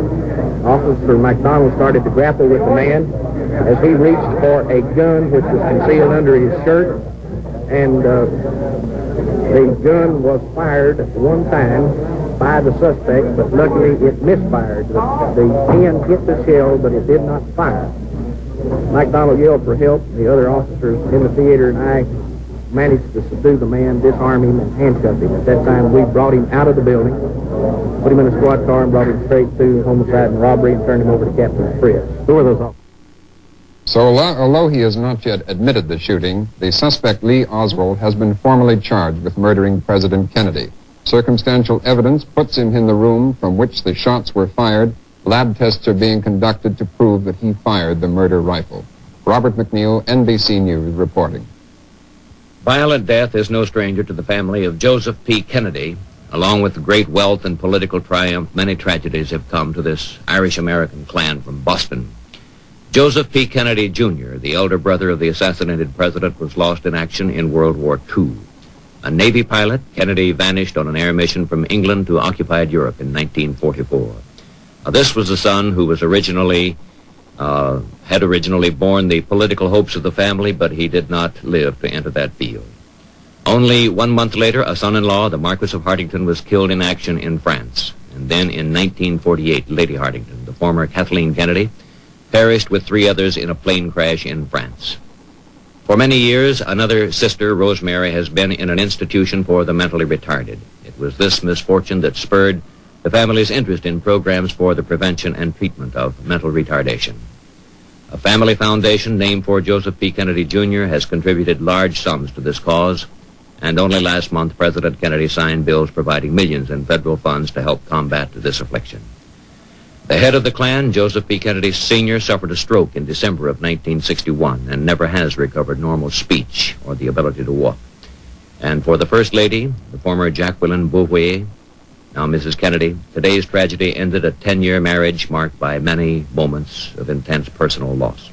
Officer McDonald started to grapple with the man as he reached for a gun which was concealed under his shirt, and the gun was fired one time by the suspect, but luckily it misfired. The pin hit the shell, but it did not fire. McDonald yelled for help. The other officers in the theater and I managed to subdue the man, disarm him, and handcuff him. At that time, we brought him out of the building, put him in a squad car, and brought him straight to homicide and robbery and turned him over to Captain Fritz. Who are those officers? So although he has not yet admitted the shooting, the suspect Lee Oswald has been formally charged with murdering President Kennedy. Circumstantial evidence puts him in the room from which the shots were fired. Lab tests are being conducted to prove that he fired the murder rifle. Robert McNeil, NBC News, reporting. Violent death is no stranger to the family of Joseph P. Kennedy. Along with great wealth and political triumph, many tragedies have come to this Irish-American clan from Boston. Joseph P. Kennedy, Jr., the elder brother of the assassinated president, was lost in action in World War II. A Navy pilot, Kennedy vanished on an air mission from England to occupied Europe in 1944. This was the son who was had originally borne the political hopes of the family, but he did not live to enter that field. Only 1 month later, a son-in-law, the Marquis of Hartington, was killed in action in France. And then in 1948, Lady Hartington, the former Kathleen Kennedy, perished with 3 others in a plane crash in France. For many years, another sister, Rosemary, has been in an institution for the mentally retarded. It was this misfortune that spurred the family's interest in programs for the prevention and treatment of mental retardation. A family foundation named for Joseph P. Kennedy, Jr. has contributed large sums to this cause, And only last month, President Kennedy signed bills providing millions in federal funds to help combat this affliction. The head of the Klan, Joseph P. Kennedy Sr., suffered a stroke in December of 1961 and never has recovered normal speech or the ability to walk. And for the First Lady, the former Jacqueline Bouvier, now Mrs. Kennedy, today's tragedy ended a 10-year marriage marked by many moments of intense personal loss.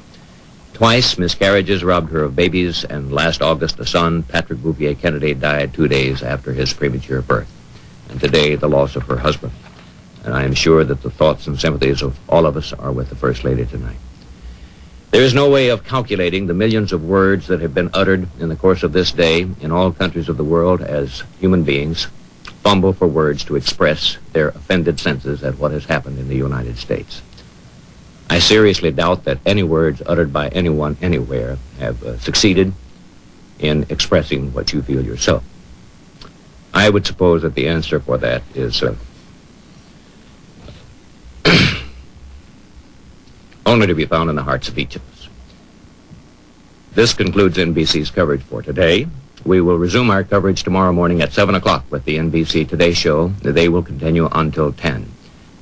Twice, miscarriages robbed her of babies, and last August, a son, Patrick Bouvier Kennedy, died 2 days after his premature birth. And today, the loss of her husband. And I am sure that the thoughts and sympathies of all of us are with the First Lady tonight. There is no way of calculating the millions of words that have been uttered in the course of this day in all countries of the world as human beings fumble for words to express their offended senses at what has happened in the United States. I seriously doubt that any words uttered by anyone anywhere have succeeded in expressing what you feel yourself. I would suppose that the answer for that is only to be found in the hearts of each of us. This concludes NBC's coverage for today. We will resume our coverage tomorrow morning at 7 o'clock with the NBC Today Show. They will continue until 10.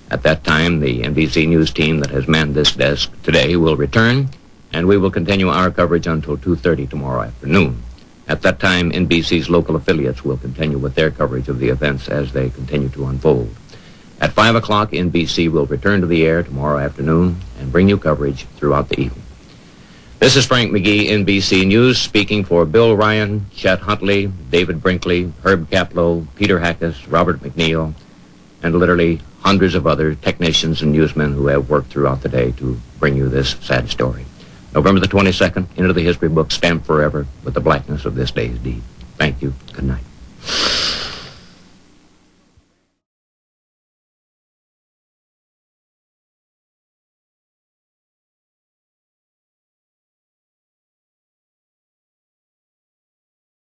At that time, the NBC News team that has manned this desk today will return, and we will continue our coverage until 2:30 tomorrow afternoon. At that time, NBC's local affiliates will continue with their coverage of the events as they continue to unfold. At 5 o'clock, NBC will return to the air tomorrow afternoon and bring you coverage throughout the evening. This is Frank McGee, NBC News, speaking for Bill Ryan, Chet Huntley, David Brinkley, Herb Kaplow, Peter Hackus, Robert McNeil, and literally hundreds of other technicians and newsmen who have worked throughout the day to bring you this sad story. November the 22nd, into the history books, stamped forever with the blackness of this day's deed. Thank you. Good night.